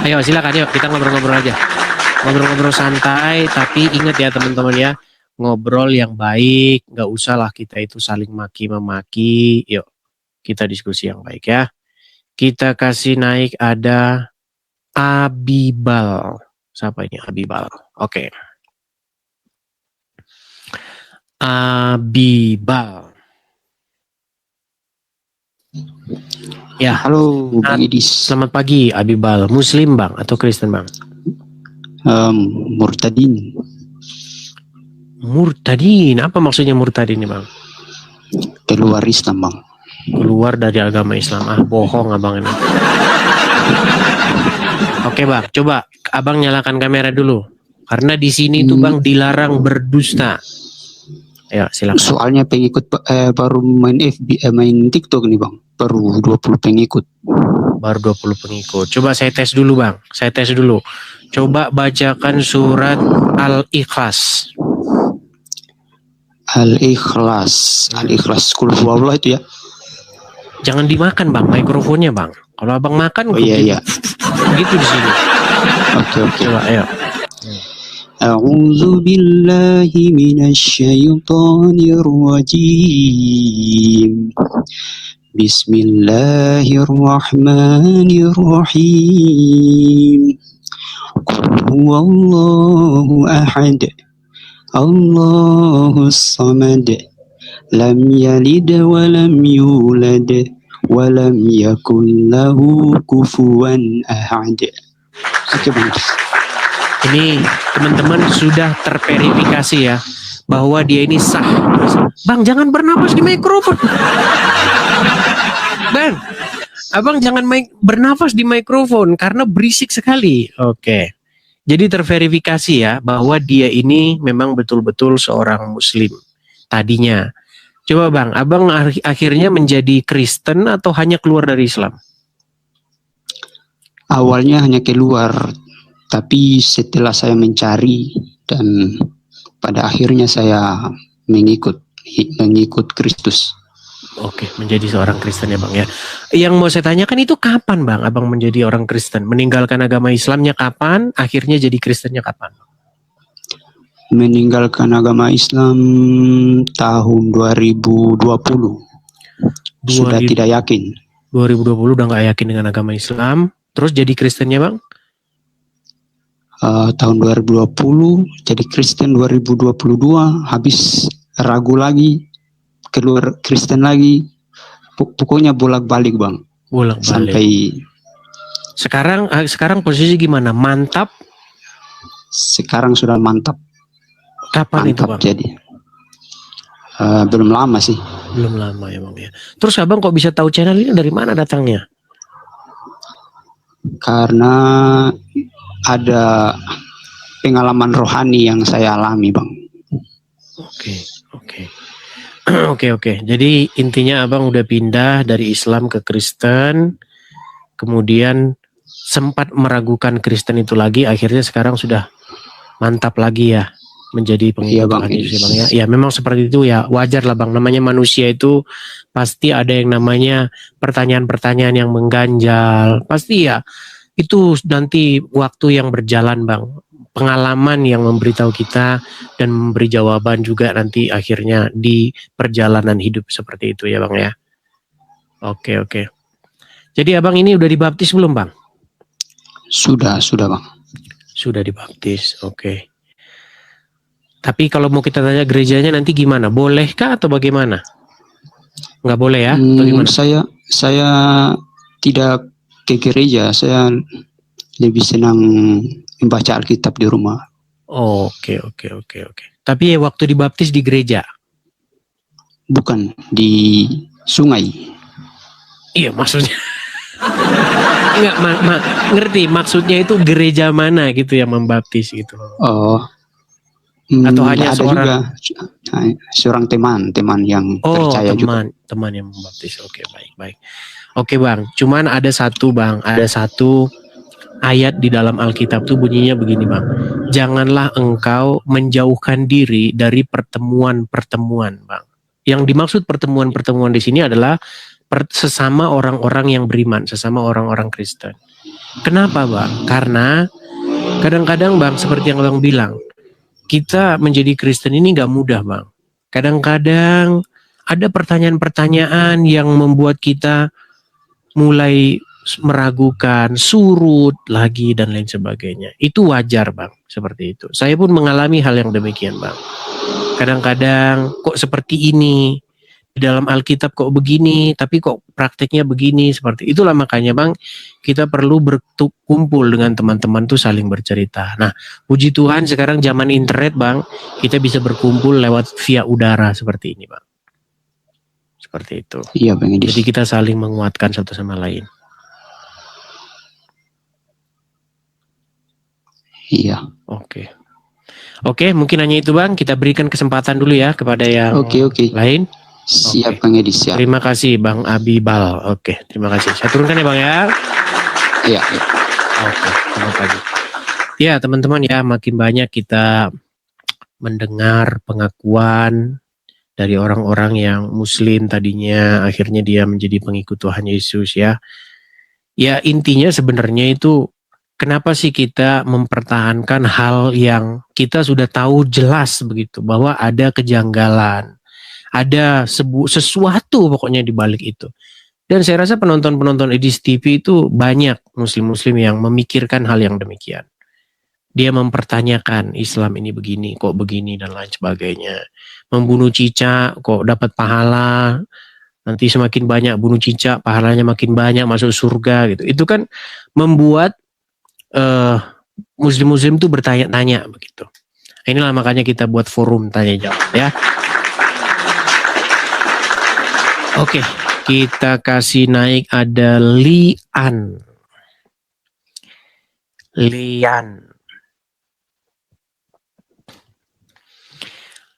Ayo silakan, yuk kita ngobrol-ngobrol aja. Ngobrol-ngobrol santai, tapi ingat ya teman-teman ya, ngobrol yang baik, nggak usah lah kita itu saling maki-memaki. Yuk, kita diskusi yang baik ya. Kita kasih naik ada Abibal. Siapa ini Abibal? Oke. Abibal. Ya. Halo Bang Idis. Selamat pagi Abibal. Muslim Bang atau Kristen Bang? Murtadin. Murtadin. Apa maksudnya murtadin ini Bang? Keluar Islam Bang. Keluar dari agama Islam. Bohong abang ini. Oke Bang, coba abang nyalakan kamera dulu. Karena di sini tuh Bang dilarang berdusta. Ya, silakan. Soalnya pengikut baru main main TikTok nih Bang. Baru 20 pengikut. Baru 20 pengikut. Coba saya tes dulu Bang. Saya tes dulu. Coba bacakan surat Al-Ikhlas. Al-Ikhlas. Al-Ikhlas Qul huwallah itu ya. Jangan dimakan Bang mikrofonnya Bang. Kalau abang makan iya. Gitu di sini. Oke. Coba ayo. A'udzu billahi minasyaitonir rajim. Bismillahirrahmanirrahim. Qul huwallahu ahad. Allahus samad. Lam yalid wa lam yulad wa lam yakul lahu kufuwan ahad. Oke Bang. Ini teman-teman sudah terverifikasi ya bahwa dia ini sah. Bang jangan bernapas di mikrofon. Bang, abang jangan bernafas di mikrofon karena berisik sekali. Oke. Jadi terverifikasi ya bahwa dia ini memang betul-betul seorang muslim tadinya. Coba Bang, abang akhirnya menjadi Kristen atau hanya keluar dari Islam? Awalnya hanya keluar, tapi setelah saya mencari dan pada akhirnya saya mengikut Kristus. Oke, menjadi seorang Kristen ya Bang ya. Yang mau saya tanyakan itu kapan Bang abang menjadi orang Kristen? Meninggalkan agama Islamnya kapan? Akhirnya jadi Kristennya kapan? Meninggalkan agama Islam tahun 2020. Sudah tidak yakin. 2020 udah nggak yakin dengan agama Islam. Terus jadi Kristennya Bang? Tahun 2020 jadi Kristen, 2022 habis ragu lagi, keluar Kristen lagi. Pokoknya bolak-balik Bang. Bolak-balik. Sampai sekarang posisi gimana? Mantap? Sekarang sudah mantap. Kapan mantap itu Bang? Jadi belum lama sih. Belum lama ya Bang ya. Terus abang kok bisa tahu channel ini dari mana datangnya? Karena ada pengalaman rohani yang saya alami Bang. Oke. Jadi intinya abang udah pindah dari Islam ke Kristen, kemudian sempat meragukan Kristen itu lagi, akhirnya sekarang sudah mantap lagi ya menjadi pengikut Tuhan Yesus ya Bang ya. Ya memang seperti itu ya, wajar lah Bang, namanya manusia itu pasti ada yang namanya pertanyaan-pertanyaan yang mengganjal, pasti ya itu nanti waktu yang berjalan Bang, pengalaman yang memberitahu kita dan memberi jawaban juga nanti akhirnya di perjalanan hidup seperti itu ya Bang ya. Oke. Jadi abang ini udah dibaptis belum Bang? Sudah Bang. Sudah dibaptis, oke. Tapi kalau mau kita tanya gerejanya nanti gimana? Bolehkah atau bagaimana? Nggak boleh ya? Atau gimana? Saya tidak ke gereja, saya lebih senang membaca Alkitab di rumah. Oke. Tapi waktu dibaptis di gereja? Bukan, di sungai. Iya maksudnya. Enggak, ngerti maksudnya itu gereja mana gitu yang membaptis gitu. Oh. Atau hanya seorang teman yang percaya juga. Teman yang membaptis. Oke, baik. Oke Bang, cuman ada satu ayat di dalam Alkitab tuh bunyinya begini Bang. Janganlah engkau menjauhkan diri dari pertemuan-pertemuan Bang. Yang dimaksud pertemuan-pertemuan di sini adalah sesama orang-orang yang beriman, sesama orang-orang Kristen. Kenapa Bang? Karena kadang-kadang Bang, seperti yang Bang bilang, kita menjadi Kristen ini gak mudah Bang. Kadang-kadang ada pertanyaan-pertanyaan yang membuat kita mulai meragukan, surut lagi dan lain sebagainya. Itu wajar Bang, seperti itu. Saya pun mengalami hal yang demikian Bang. Kadang-kadang kok seperti ini, di dalam Alkitab kok begini, tapi kok prakteknya begini, seperti itulah. Makanya Bang, kita perlu berkumpul dengan teman-teman tuh saling bercerita. Nah, puji Tuhan sekarang zaman internet Bang, kita bisa berkumpul lewat via udara seperti ini Bang. Seperti itu. Iya Bang Edis. Jadi kita saling menguatkan satu sama lain. Iya. Oke, mungkin hanya itu Bang. Kita berikan kesempatan dulu ya kepada yang lain. Siap Bang Edis, siap. Terima kasih Bang Abibal. Oke, terima kasih. Saya turunkan ya Bang ya. Iya. Oke, selamat pagi. Ya teman-teman ya, makin banyak kita mendengar pengakuan dari orang-orang yang Muslim tadinya, akhirnya dia menjadi pengikut Tuhan Yesus ya. Ya intinya sebenarnya itu, kenapa sih kita mempertahankan hal yang kita sudah tahu jelas begitu, bahwa ada kejanggalan, ada sesuatu pokoknya di balik itu. Dan saya rasa penonton-penonton Edis TV itu banyak muslim-muslim yang memikirkan hal yang demikian. Dia mempertanyakan Islam ini begini, kok begini dan lain sebagainya. Membunuh cicak kok dapat pahala, nanti semakin banyak bunuh cicak pahalanya makin banyak, masuk surga gitu. Itu kan membuat muslim-muslim itu bertanya-tanya begitu. Inilah makanya kita buat forum tanya jawab ya. Oke, kita kasih naik ada Lian.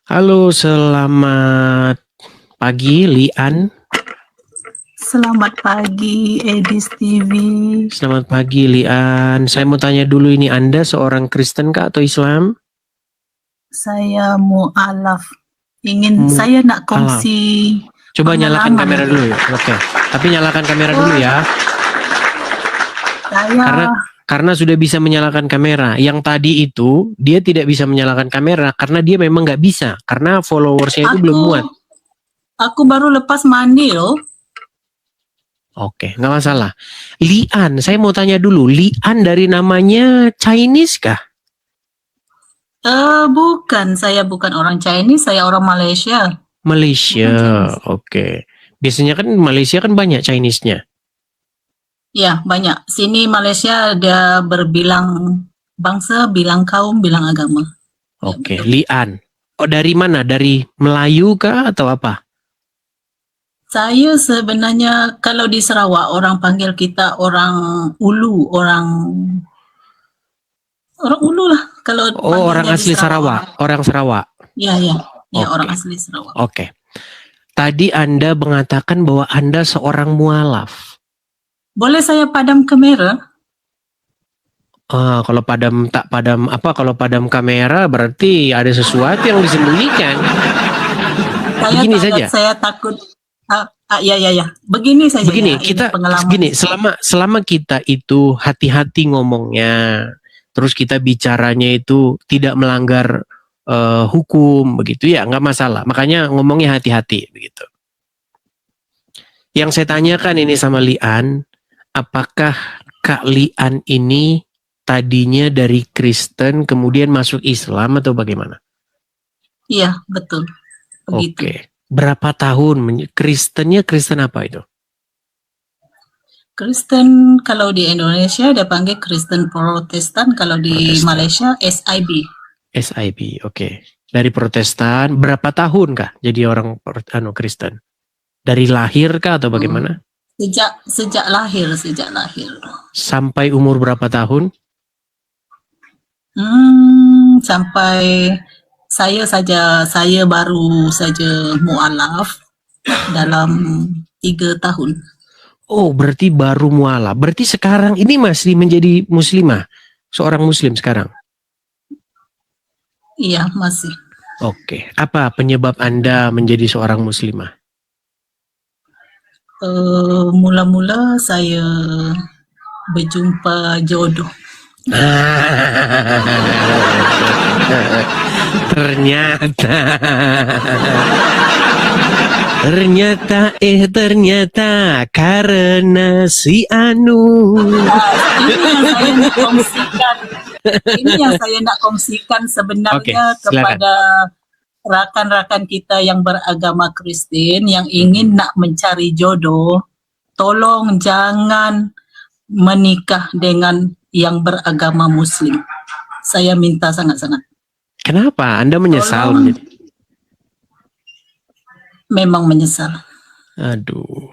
Halo, selamat pagi Lian. Selamat pagi Edis TV. Selamat pagi Lian. Saya mau tanya dulu, ini Anda seorang Kristen kah atau Islam? Saya mu'alaf. Saya nak kongsi. Coba nyalakan kamera dulu ya. Oke. Tapi nyalakan kamera dulu ya. Karena sudah bisa menyalakan kamera. Yang tadi itu dia tidak bisa menyalakan kamera karena dia memang nggak bisa, karena followersnya itu belum muat. Aku baru lepas mandi loh. Oke, nggak masalah. Lian, saya mau tanya dulu. Lian dari namanya Chinese kah? Bukan, saya bukan orang Chinese, saya orang Malaysia. Malaysia, oke. Biasanya kan Malaysia kan banyak Chinese-nya. Ya, banyak. Sini Malaysia ada berbilang bangsa, bilang kaum, bilang agama. Oke, Lian. Oh, dari mana? Dari Melayu kah atau apa? Saya sebenarnya kalau di Sarawak orang panggil kita orang Ulu, orang Ulu lah. Kalau orang asli Sarawak. Orang Sarawak. Ya, orang asli Sarawak. Oke. Tadi Anda mengatakan bahwa Anda seorang mualaf. Boleh saya padam kamera? Kalau kalau padam kamera berarti ada sesuatu yang disembunyikan. Begini saja. Saya takut. Ya. Begini saja. Begini, selama kita itu hati-hati ngomongnya, terus kita bicaranya itu tidak melanggar hukum begitu ya, nggak masalah. Makanya ngomongnya hati-hati begitu. Yang saya tanyakan ini sama Lian, apakah Kak Lian ini tadinya dari Kristen kemudian masuk Islam atau bagaimana? Iya, betul. Begitu. Oke. Berapa tahun Kristennya? Kristen apa itu? Kristen kalau di Indonesia dia panggil Kristen Protestan, kalau di Malaysia SIB. SIB, oke. Dari Protestan, berapa tahun kah jadi orang Kristen? Dari lahir kah atau bagaimana? Sejak lahir. Sampai umur berapa tahun? Sampai saya baru saja mu'alaf dalam 3 tahun. Oh, berarti baru mu'alaf. Berarti sekarang ini masih menjadi muslimah, seorang muslim sekarang? Iya, masih. Oke. Apa penyebab Anda menjadi seorang muslimah? Mula-mula saya berjumpa jodoh. Ternyata ternyata karena si Anu. Ini yang saya nak kongsikan sebenarnya Oke, silakan. kepada rakan-rakan kita yang beragama Kristen yang ingin nak mencari jodoh. Tolong jangan menikah dengan yang beragama Muslim. Saya minta sangat-sangat. Kenapa? Anda menyesal? Tolong. Memang menyesal. Aduh.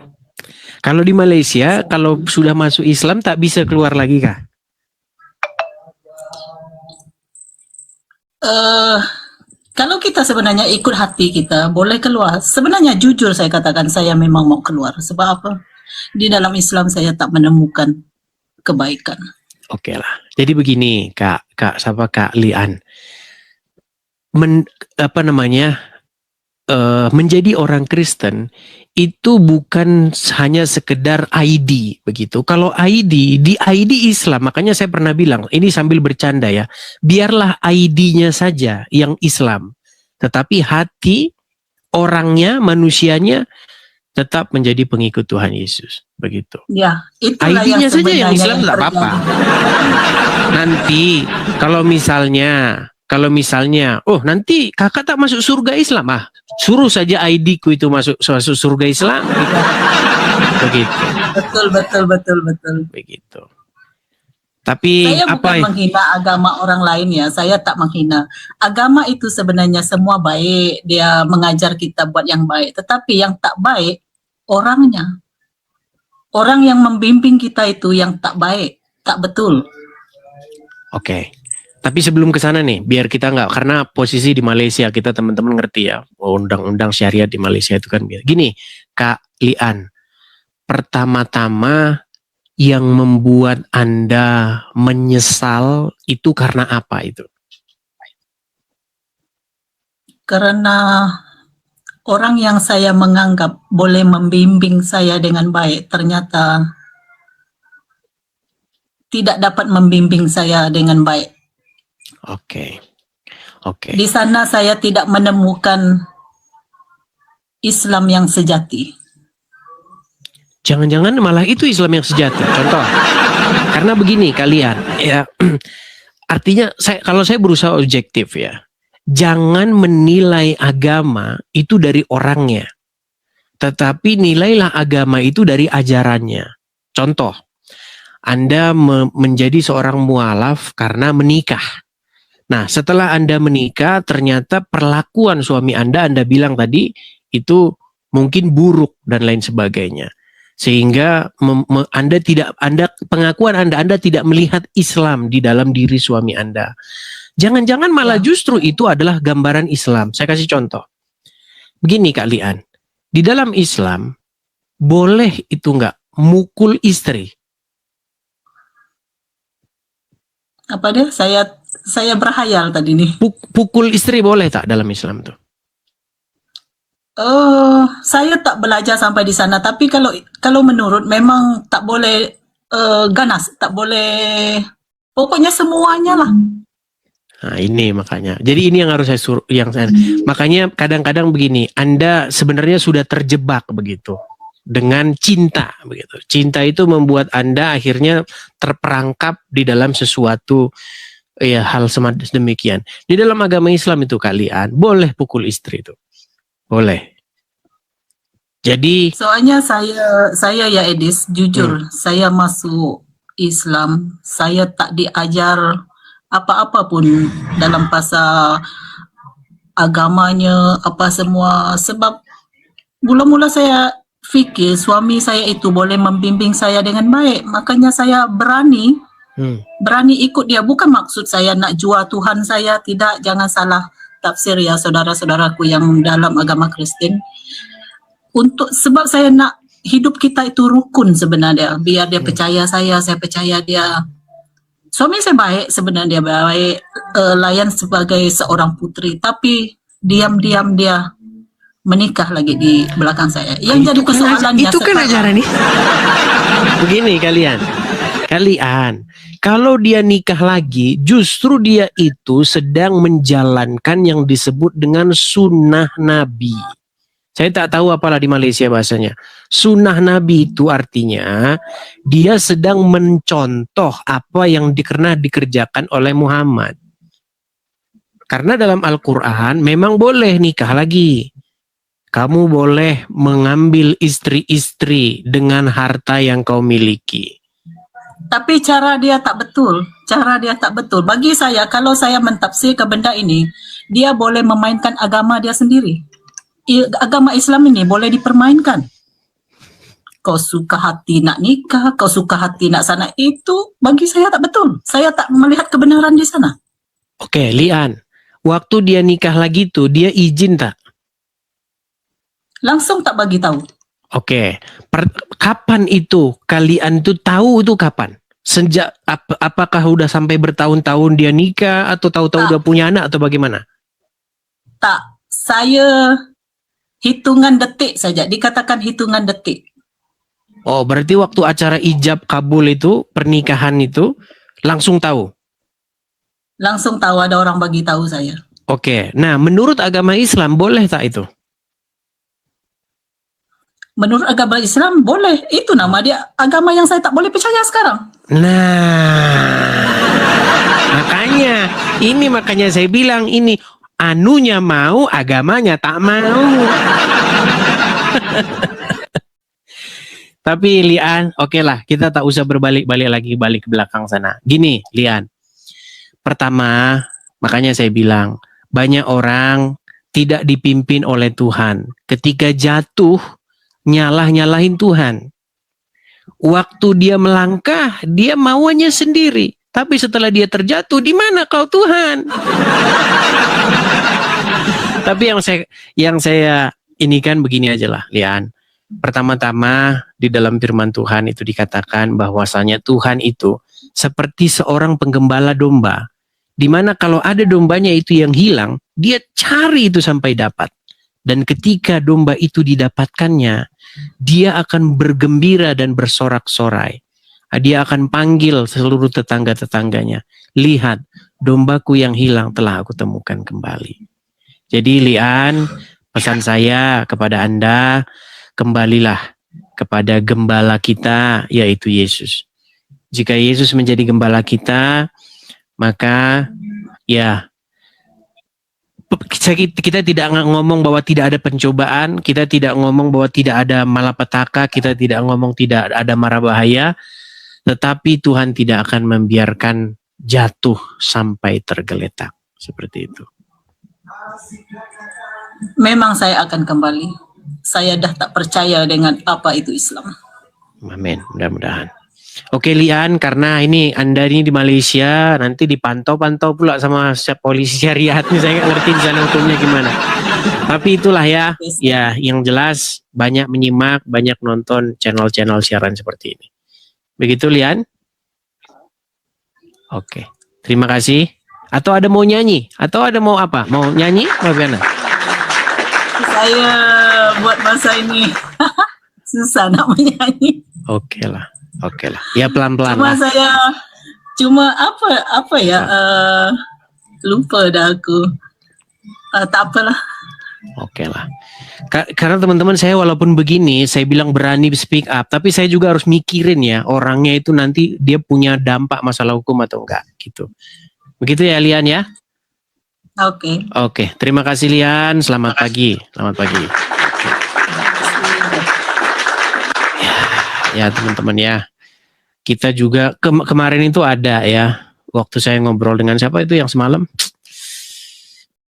Kalau di Malaysia, kalau sudah masuk Islam tak bisa keluar lagi kah? Kalau kita sebenarnya ikut hati kita, boleh keluar. Sebenarnya jujur saya katakan, saya memang mau keluar. Sebab apa? Di dalam Islam saya tak menemukan kebaikan. Oke lah. Jadi begini, Kak Lian. Menjadi orang Kristen itu bukan hanya sekedar ID begitu. Kalau di ID Islam, makanya saya pernah bilang, ini sambil bercanda ya, biarlah ID-nya saja yang Islam, tetapi hati orangnya, manusianya tetap menjadi pengikut Tuhan Yesus, begitu. Ya, itulah ID-nya yang saja yang sebenarnya Islam tidak apa-apa. Nanti kalau misalnya, oh nanti kakak tak masuk surga Islam, suruh saja ID-ku itu masuk surga Islam, begitu. Betul. Begitu. Tapi saya bukan menghina agama orang lain ya, saya tak menghina. Agama itu sebenarnya semua baik, dia mengajar kita buat yang baik. Tetapi yang tak baik orangnya, orang yang membimbing kita itu yang tak baik, tak betul. Oke. Tapi sebelum ke sana nih, biar kita nggak, karena posisi di Malaysia kita teman-teman ngerti ya, undang-undang syariat di Malaysia itu kan gini, Kak Lian, pertama-tama yang membuat Anda menyesal itu karena apa itu? Karena orang yang saya menganggap boleh membimbing saya dengan baik, ternyata tidak dapat membimbing saya dengan baik. Oke. Di sana saya tidak menemukan Islam yang sejati. Jangan-jangan malah itu Islam yang sejati. Contoh, karena begini kalian, ya, artinya kalau saya berusaha objektif ya, jangan menilai agama itu dari orangnya, tetapi nilailah agama itu dari ajarannya. Contoh, Anda menjadi seorang mualaf karena menikah. Nah, setelah Anda menikah, ternyata perlakuan suami Anda bilang tadi, itu mungkin buruk dan lain sebagainya. Sehingga pengakuan Anda tidak melihat Islam di dalam diri suami Anda. Jangan-jangan malah justru itu adalah gambaran Islam. Saya kasih contoh. Begini Kak Lian, di dalam Islam, boleh itu enggak mukul istri? Apa dia? Saya berhayal tadi nih. Pukul istri boleh tak dalam Islam tuh? Saya tak belajar sampai di sana. Tapi kalau menurut memang tak boleh ganas, tak boleh. Pokoknya semuanya lah. Nah ini makanya. Jadi ini yang harus makanya kadang-kadang begini. Anda sebenarnya sudah terjebak begitu dengan cinta begitu. Cinta itu membuat Anda akhirnya terperangkap di dalam sesuatu ya hal semacam demikian. Di dalam agama Islam itu kalian boleh pukul istri itu. Boleh. Jadi soalnya saya ya Edis, jujur, saya masuk Islam, saya tak diajar apa-apa pun dalam pasal agamanya, apa semua. Sebab mula-mula saya fikir suami saya itu boleh membimbing saya dengan baik. Makanya saya berani ikut dia. Bukan maksud saya nak jual Tuhan saya, tidak, jangan salah tafsir ya saudara-saudaraku yang dalam agama Kristen. Sebab saya nak hidup kita itu rukun sebenarnya. Biar dia percaya saya percaya dia. Suami saya baik sebenarnya, dia baik, layan sebagai seorang putri. Tapi diam-diam dia menikah lagi di belakang saya. Yang jadi persoalannya itu kan ajaran nih. Begini kalian, kalau dia nikah lagi, justru dia itu sedang menjalankan yang disebut dengan sunnah Nabi. Saya tak tahu apalah di Malaysia bahasanya. Sunnah Nabi itu artinya dia sedang mencontoh apa yang pernah dikerjakan oleh Muhammad. Karena dalam Al-Quran memang boleh nikah lagi. Kamu boleh mengambil istri-istri dengan harta yang kau miliki. Tapi cara dia tak betul. Bagi saya, kalau saya mentafsir ke benda ini, dia boleh memainkan agama dia sendiri. Agama Islam ini boleh dipermainkan. Kau suka hati nak nikah, kau suka hati nak sana, itu bagi saya tak betul. Saya tak melihat kebenaran di sana. Oke, Lian, waktu dia nikah lagi tuh, dia izin tak? Langsung tak bagi tahu. Oke, kapan itu kalian tuh tahu itu kapan? Sejak apakah udah sampai bertahun-tahun dia nikah atau tahu-tahu udah punya anak atau bagaimana? Tak, saya hitungan detik saja, dikatakan hitungan detik. Oh, berarti waktu acara ijab kabul itu, pernikahan itu, langsung tahu? Langsung tahu, ada orang bagi tahu saya. Oke, nah menurut agama Islam boleh tak itu? Menurut agama Islam boleh, itu nama dia agama yang saya tak boleh percaya sekarang. Nah, makanya saya bilang ini anunya mau, agamanya tak mau. Tapi Lian, oke lah, kita tak usah balik ke belakang sana. Gini, Lian. Pertama, makanya saya bilang banyak orang tidak dipimpin oleh Tuhan. Ketika jatuh, nyalahin Tuhan. Waktu dia melangkah, dia maunya sendiri. Tapi setelah dia terjatuh, di mana kau Tuhan? Tapi yang saya ini kan begini aja lah, Lian. Pertama-tama di dalam firman Tuhan itu dikatakan bahwasanya Tuhan itu seperti seorang penggembala domba. Di mana kalau ada dombanya itu yang hilang, dia cari itu sampai dapat. Dan ketika domba itu didapatkannya, dia akan bergembira dan bersorak-sorai. Dia akan panggil seluruh tetangga-tetangganya. Lihat, dombaku yang hilang telah aku temukan kembali. Jadi Lian, pesan saya kepada Anda, kembalilah kepada gembala kita, yaitu Yesus. Jika Yesus menjadi gembala kita, maka ya kita tidak ngomong bahwa tidak ada pencobaan, kita tidak ngomong bahwa tidak ada malapetaka, kita tidak ngomong tidak ada mara bahaya, tetapi Tuhan tidak akan membiarkan jatuh sampai tergeletak seperti itu. Memang saya akan kembali. Saya dah tak percaya dengan apa itu Islam. Amin, mudah-mudahan. Oke Lian, karena ini Anda ini di Malaysia, nanti dipantau-pantau pula sama polisi syariat nih, saya nggak ngerti di sana hukumnya gimana. Tapi itulah ya, ya yang jelas banyak menyimak, banyak nonton channel-channel siaran seperti ini. Begitu Lian? Oke, terima kasih. Atau ada mau nyanyi? Atau ada mau apa? Mau nyanyi? Mau gimana? Saya buat masa ini susah nak menyanyi. Oke lah. Ya pelan-pelan. Cuma apa ya? Lupa dah aku. Tak apalah. Oke lah. Karena teman-teman saya walaupun begini, saya bilang berani speak up, tapi saya juga harus mikirin ya orangnya itu nanti dia punya dampak masalah hukum atau enggak gitu. Begitu ya Lian ya? Oke. Terima kasih Lian. Selamat pagi. Ya teman-teman ya. Kita juga kemarin itu ada ya. Waktu saya ngobrol dengan siapa itu yang semalam?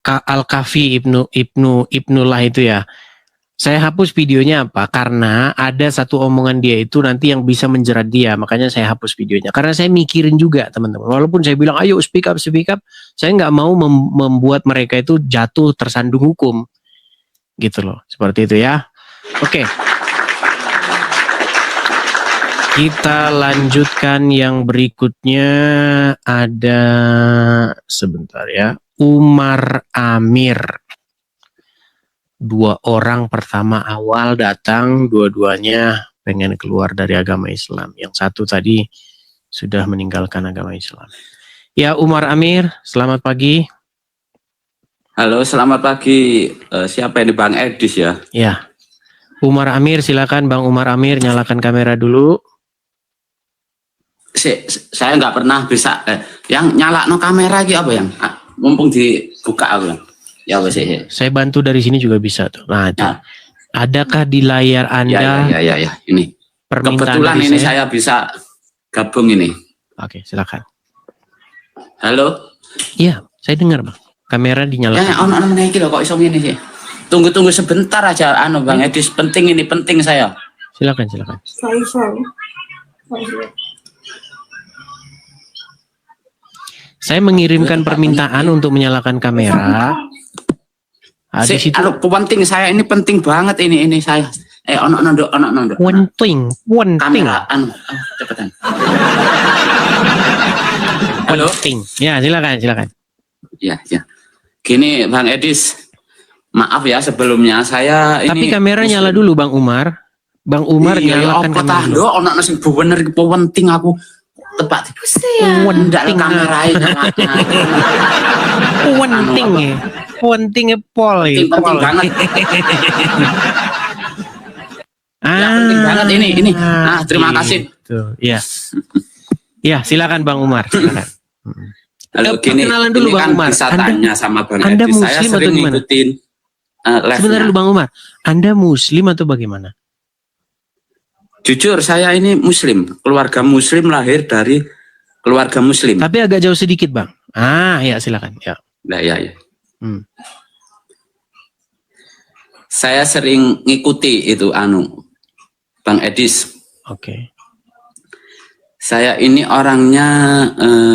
Al-Kafi Ibnullah itu ya. Saya hapus videonya apa? Karena ada satu omongan dia itu nanti yang bisa menjerat dia. Makanya saya hapus videonya. Karena saya mikirin juga teman-teman. Walaupun saya bilang ayo speak up. Saya nggak mau membuat mereka itu jatuh tersandung hukum. Gitu loh. Seperti itu ya. Oke. Kita lanjutkan yang berikutnya. Ada sebentar ya. Umar Amir. dua orang pertama awal datang, dua-duanya pengen keluar dari agama Islam. Yang satu tadi sudah meninggalkan agama Islam. Ya, Umar Amir, selamat pagi. Halo, selamat pagi. Siapa ini, Bang Edis ya? Ya, Umar Amir, silakan Bang Umar Amir, nyalakan kamera dulu. Saya nggak pernah bisa. Yang nyala no kamera gitu apa yang? Mumpung dibuka aku. Ya apa sih? Saya bantu dari sini juga bisa tuh. Nah, itu. Ya. Adakah di layar Anda? Ya. Ini. Kebetulan ini saya bisa gabung ini. Oke, silakan. Halo. Iya, saya dengar Bang. Kamera dinyalakan. Ya, ono iki lho kok iso ngene sih. Tunggu sebentar aja Bang Edis, penting saya. Silakan. Saya mengirimkan permintaan untuk menyalakan kamera. Di situ penting saya ini penting banget ini saya. Ono. penting. Kamera cepetan. Halo. Penting. Ya, silakan. Ya. Gini Bang Edis, maaf ya sebelumnya saya ini. Tapi kamera nyala dulu Bang Umar. Bang Umar nyalakan kamera dulu. Ono sing bener penting aku tepat. Penting kamera penting pol. Penting banget. Penting banget ini. Terima kasih. Iya. Ya, silakan Bang Umar, silakan. Halo, gini, kenalan dulu Bang kan Umar. Bisa tanya sama Bang Anda Edis. Muslim Saya sering ngikutin live-nya. Sebentar dulu Bang Umar. Anda Muslim atau bagaimana? Jujur saya ini Muslim, keluarga Muslim, lahir dari keluarga Muslim. Tapi agak jauh sedikit Bang. Ya silakan. Ya. Ya. Saya sering ngikuti itu Bang Edis. Oke. Saya ini orangnya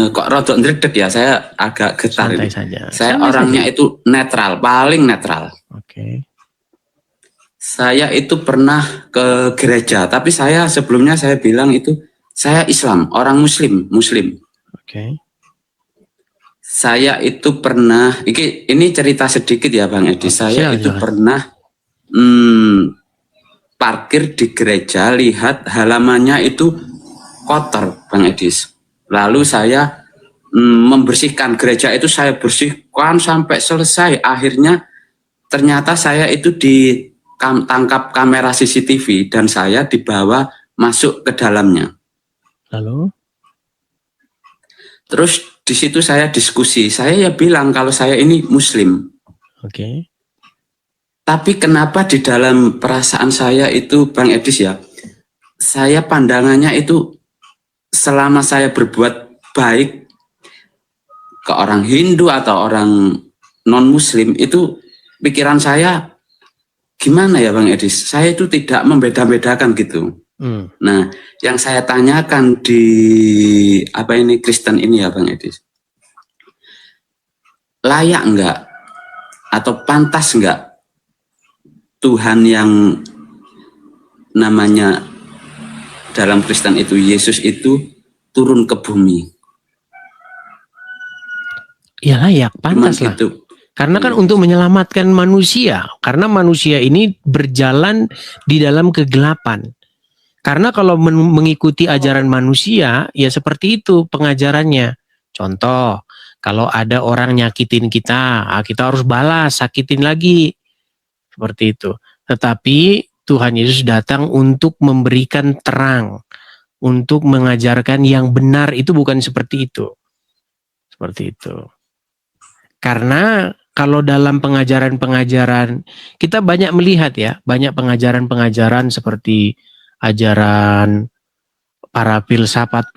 kok rodok ndredeg ya, saya agak getar. Santai saja. Saya orangnya itu netral, paling netral. Oke. Saya itu pernah ke gereja, tapi sebelumnya saya bilang itu saya Islam, orang Muslim. Oke. Saya itu pernah, ini cerita sedikit ya Bang Edi. Saya itu pernah parkir di gereja, lihat halamannya itu kotor Bang Edis. Lalu saya membersihkan gereja itu, saya bersihkan sampai selesai. Akhirnya ternyata saya itu ditangkap kamera CCTV dan saya dibawa masuk ke dalamnya. Lalu? Terus di situ saya diskusi. Saya bilang kalau saya ini Muslim. Oke. Tapi kenapa di dalam perasaan saya itu Bang Edis ya, saya pandangannya itu selama saya berbuat baik ke orang Hindu atau orang non-Muslim, itu pikiran saya gimana ya Bang Edis, saya itu tidak membeda-bedakan gitu. Nah, yang saya tanyakan di Kristen ini ya Bang Edis, layak enggak atau pantas enggak Tuhan yang namanya dalam Kristen itu Yesus itu turun ke bumi? Ya layak, pantas lah. Gitu. Karena kan untuk menyelamatkan manusia. Karena manusia ini berjalan di dalam kegelapan. Karena kalau mengikuti ajaran manusia, ya seperti itu pengajarannya. Contoh, kalau ada orang nyakitin kita, kita harus balas, sakitin lagi. Seperti itu. Tetapi Tuhan Yesus datang untuk memberikan terang, untuk mengajarkan yang benar, itu bukan seperti itu. Seperti itu. Karena kalau dalam pengajaran-pengajaran, kita banyak melihat ya, banyak pengajaran-pengajaran seperti ajaran para filsafat,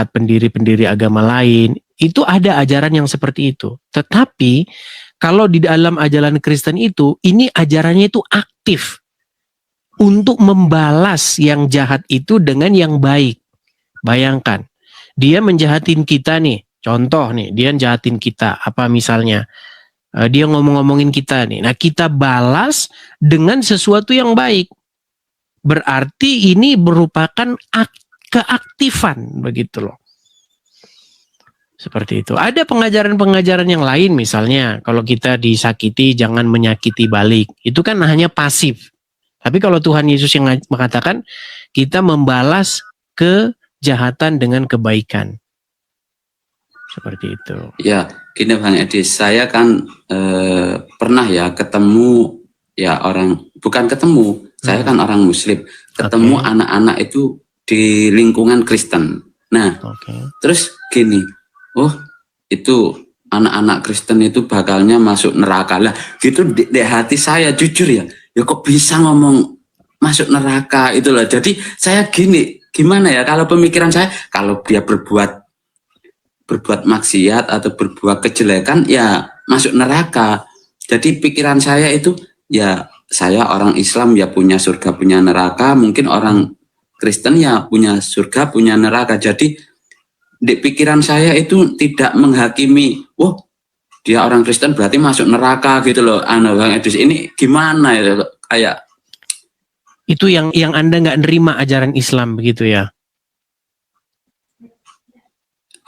pendiri-pendiri agama lain, itu ada ajaran yang seperti itu. Tetapi kalau di dalam ajaran Kristen itu, ini ajarannya itu aktif untuk membalas yang jahat itu dengan yang baik. Bayangkan, dia menjahatin kita nih, contoh nih, dia jahatin kita, apa misalnya, dia ngomong-ngomongin kita nih, nah kita balas dengan sesuatu yang baik. Berarti ini merupakan keaktifan, begitu loh. Seperti itu. Ada pengajaran-pengajaran yang lain, misalnya kalau kita disakiti jangan menyakiti balik. Itu kan hanya pasif. Tapi kalau Tuhan Yesus yang mengatakan kita membalas kejahatan dengan kebaikan. Seperti itu. Ya, gini Bang Edi, saya kan pernah ya ketemu ya orang, bukan ketemu, saya kan orang Muslim, ketemu anak-anak itu di lingkungan Kristen. Nah, terus gini, oh itu anak-anak Kristen itu bakalnya masuk neraka lah. Gitu di hati saya jujur ya kok bisa ngomong masuk neraka itulah. Jadi saya gimana ya kalau pemikiran saya, kalau dia berbuat maksiat atau berbuat kejelekan ya masuk neraka. Jadi pikiran saya itu ya saya orang Islam ya punya surga punya neraka, mungkin orang Kristen ya punya surga punya neraka. Jadi di pikiran saya itu tidak menghakimi, dia orang Kristen berarti masuk neraka gitu loh. Bang Edis ini gimana ya kayak itu yang Anda nggak nerima ajaran Islam begitu ya?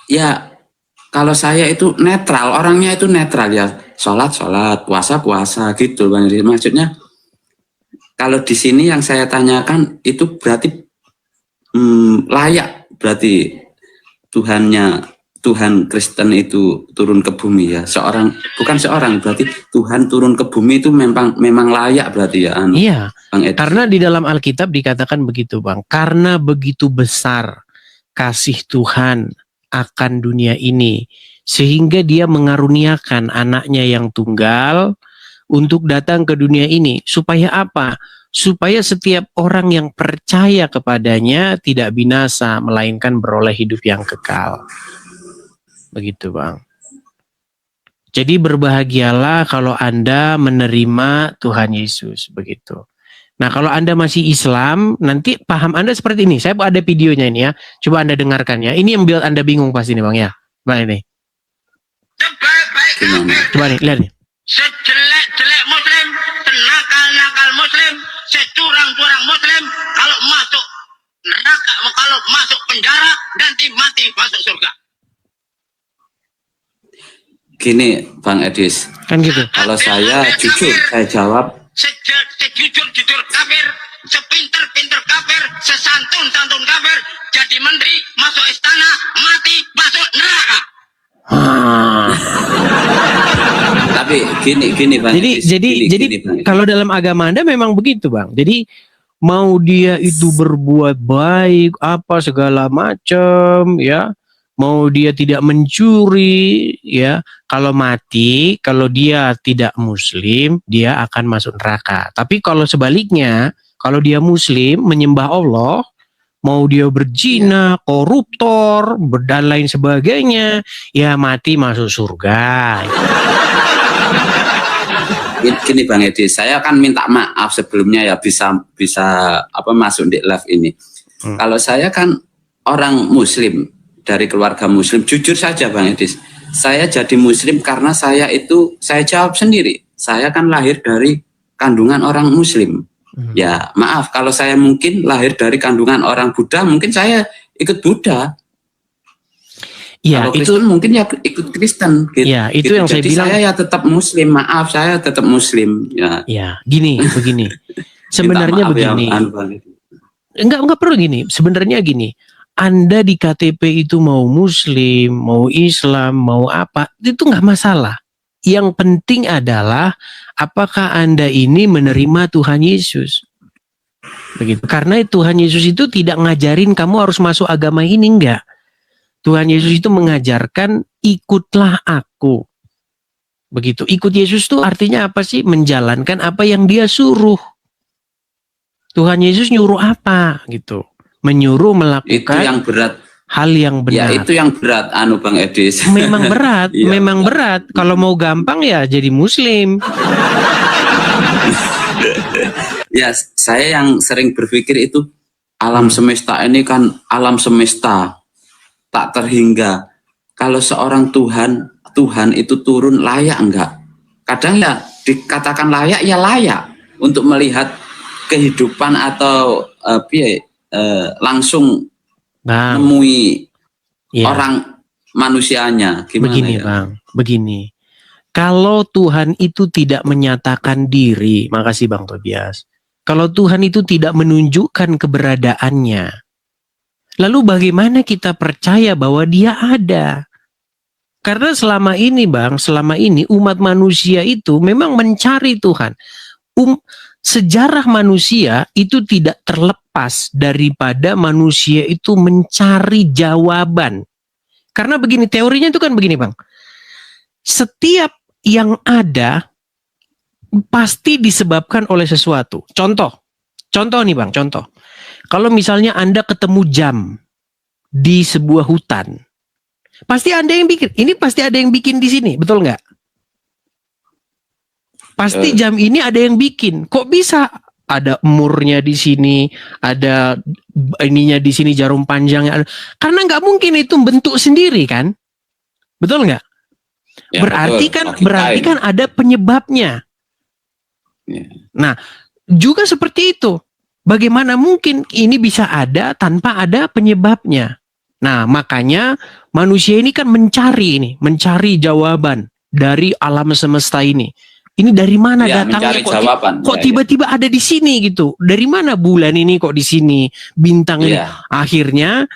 Ya, kalau saya itu netral, orangnya itu netral ya. Sholat, puasa gitu. Maksudnya, kalau di sini yang saya tanyakan itu berarti layak. Berarti Tuhan Kristen itu turun ke bumi ya. Berarti Tuhan turun ke bumi itu memang layak berarti ya. Iya, karena di dalam Alkitab dikatakan begitu Bang. Karena begitu besar kasih Tuhan akan dunia ini, sehingga dia mengaruniakan anaknya yang tunggal untuk datang ke dunia ini. Supaya apa? Supaya setiap orang yang percaya kepadanya tidak binasa, melainkan beroleh hidup yang kekal. Begitu Bang. Jadi berbahagialah kalau Anda menerima Tuhan Yesus. Begitu. Nah kalau Anda masih Islam, nanti paham Anda seperti ini. Saya ada videonya ini ya. Coba Anda dengarkan ya. Ini yang buat Anda bingung pasti nih Bang ya. Coba ini. Coba nih, lihat nih. Sejelek-jelek Muslim, senakal-nakal Muslim, securang-curang Muslim, kalau masuk neraka, kalau masuk penjara, nanti mati masuk surga. Gini Bang Edis. Kan gitu. Kalau saya jujur, saya jawab. Sejujur-jujur kafir, sepinter-pinter kafir, sesantun-santun kafir, jadi menteri, masuk istana, mati, masuk neraka. Tapi gini Bang. Jadi kalau dalam agama Anda memang begitu Bang. Jadi mau dia itu berbuat baik apa segala macam ya, mau dia tidak mencuri ya, kalau mati, kalau dia tidak Muslim, dia akan masuk neraka. Tapi kalau sebaliknya, kalau dia Muslim, menyembah Allah, mau dia berzina, koruptor, dan lain sebagainya, ya mati masuk surga. Gini Bang Edi, saya akan minta maaf sebelumnya ya bisa masuk di live ini. Kalau saya kan orang Muslim, dari keluarga Muslim, jujur saja Bang Edis, saya jadi Muslim karena saya jawab sendiri, saya kan lahir dari kandungan orang Muslim. Ya maaf kalau saya mungkin lahir dari kandungan orang Buddha, mungkin saya ikut Buddha. Ya, kalau Kristen mungkin ya ikut Kristen. Gitu. Ya itu yang jadi saya bilang. Saya ya tetap Muslim, maaf saya tetap Muslim. Ya begini. Sebenarnya begini. Enggak perlu gini. Sebenarnya gini. Anda di KTP itu mau Muslim, mau Islam, mau apa, itu nggak masalah. Yang penting adalah apakah Anda ini menerima Tuhan Yesus. Begitu. Karena Tuhan Yesus itu tidak ngajarin kamu harus masuk agama ini, enggak. Tuhan Yesus itu mengajarkan ikutlah aku. Begitu. Ikut Yesus itu artinya apa sih? Menjalankan apa yang dia suruh. Tuhan Yesus nyuruh apa gitu. Menyuruh melakukan itu yang berat, hal yang benar. Ya itu yang berat Bang Edis. Memang berat, memang berat. Kalau mau gampang ya jadi Muslim. Ya saya yang sering berpikir itu alam semesta ini kan alam semesta tak terhingga. Kalau seorang Tuhan itu turun layak enggak? Kadang ya dikatakan layak ya layak untuk melihat kehidupan atau langsung menemui orang manusianya. Gimana Begini ya? Bang, begini. Kalau Tuhan itu tidak menyatakan diri, makasih Bang Tobias. Kalau Tuhan itu tidak menunjukkan keberadaannya, lalu bagaimana kita percaya bahwa Dia ada? Karena selama ini Bang, selama ini umat manusia itu memang mencari Tuhan. Sejarah manusia itu tidak terlepas daripada manusia itu mencari jawaban. Karena begini, teorinya itu kan begini Bang. Setiap yang ada pasti disebabkan oleh sesuatu. Contoh nih Bang, contoh. Kalau misalnya Anda ketemu jam di sebuah hutan, pasti Anda yang bikin. Ini pasti ada yang bikin di sini, betul nggak? Pasti jam ini ada yang bikin. Kok bisa? Ada emurnya di sini, ada ininya di sini, jarum panjangnya. Karena nggak mungkin itu bentuk sendiri kan? Betul nggak? Ya, berarti kan ada penyebabnya. Ya. Nah, juga seperti itu. Bagaimana mungkin ini bisa ada tanpa ada penyebabnya? Nah, makanya manusia ini kan mencari jawaban dari alam semesta ini. Ini dari mana datangnya kok tiba-tiba ada di sini gitu? Dari mana bulan ini kok di sini? Bintang ini. Akhirnya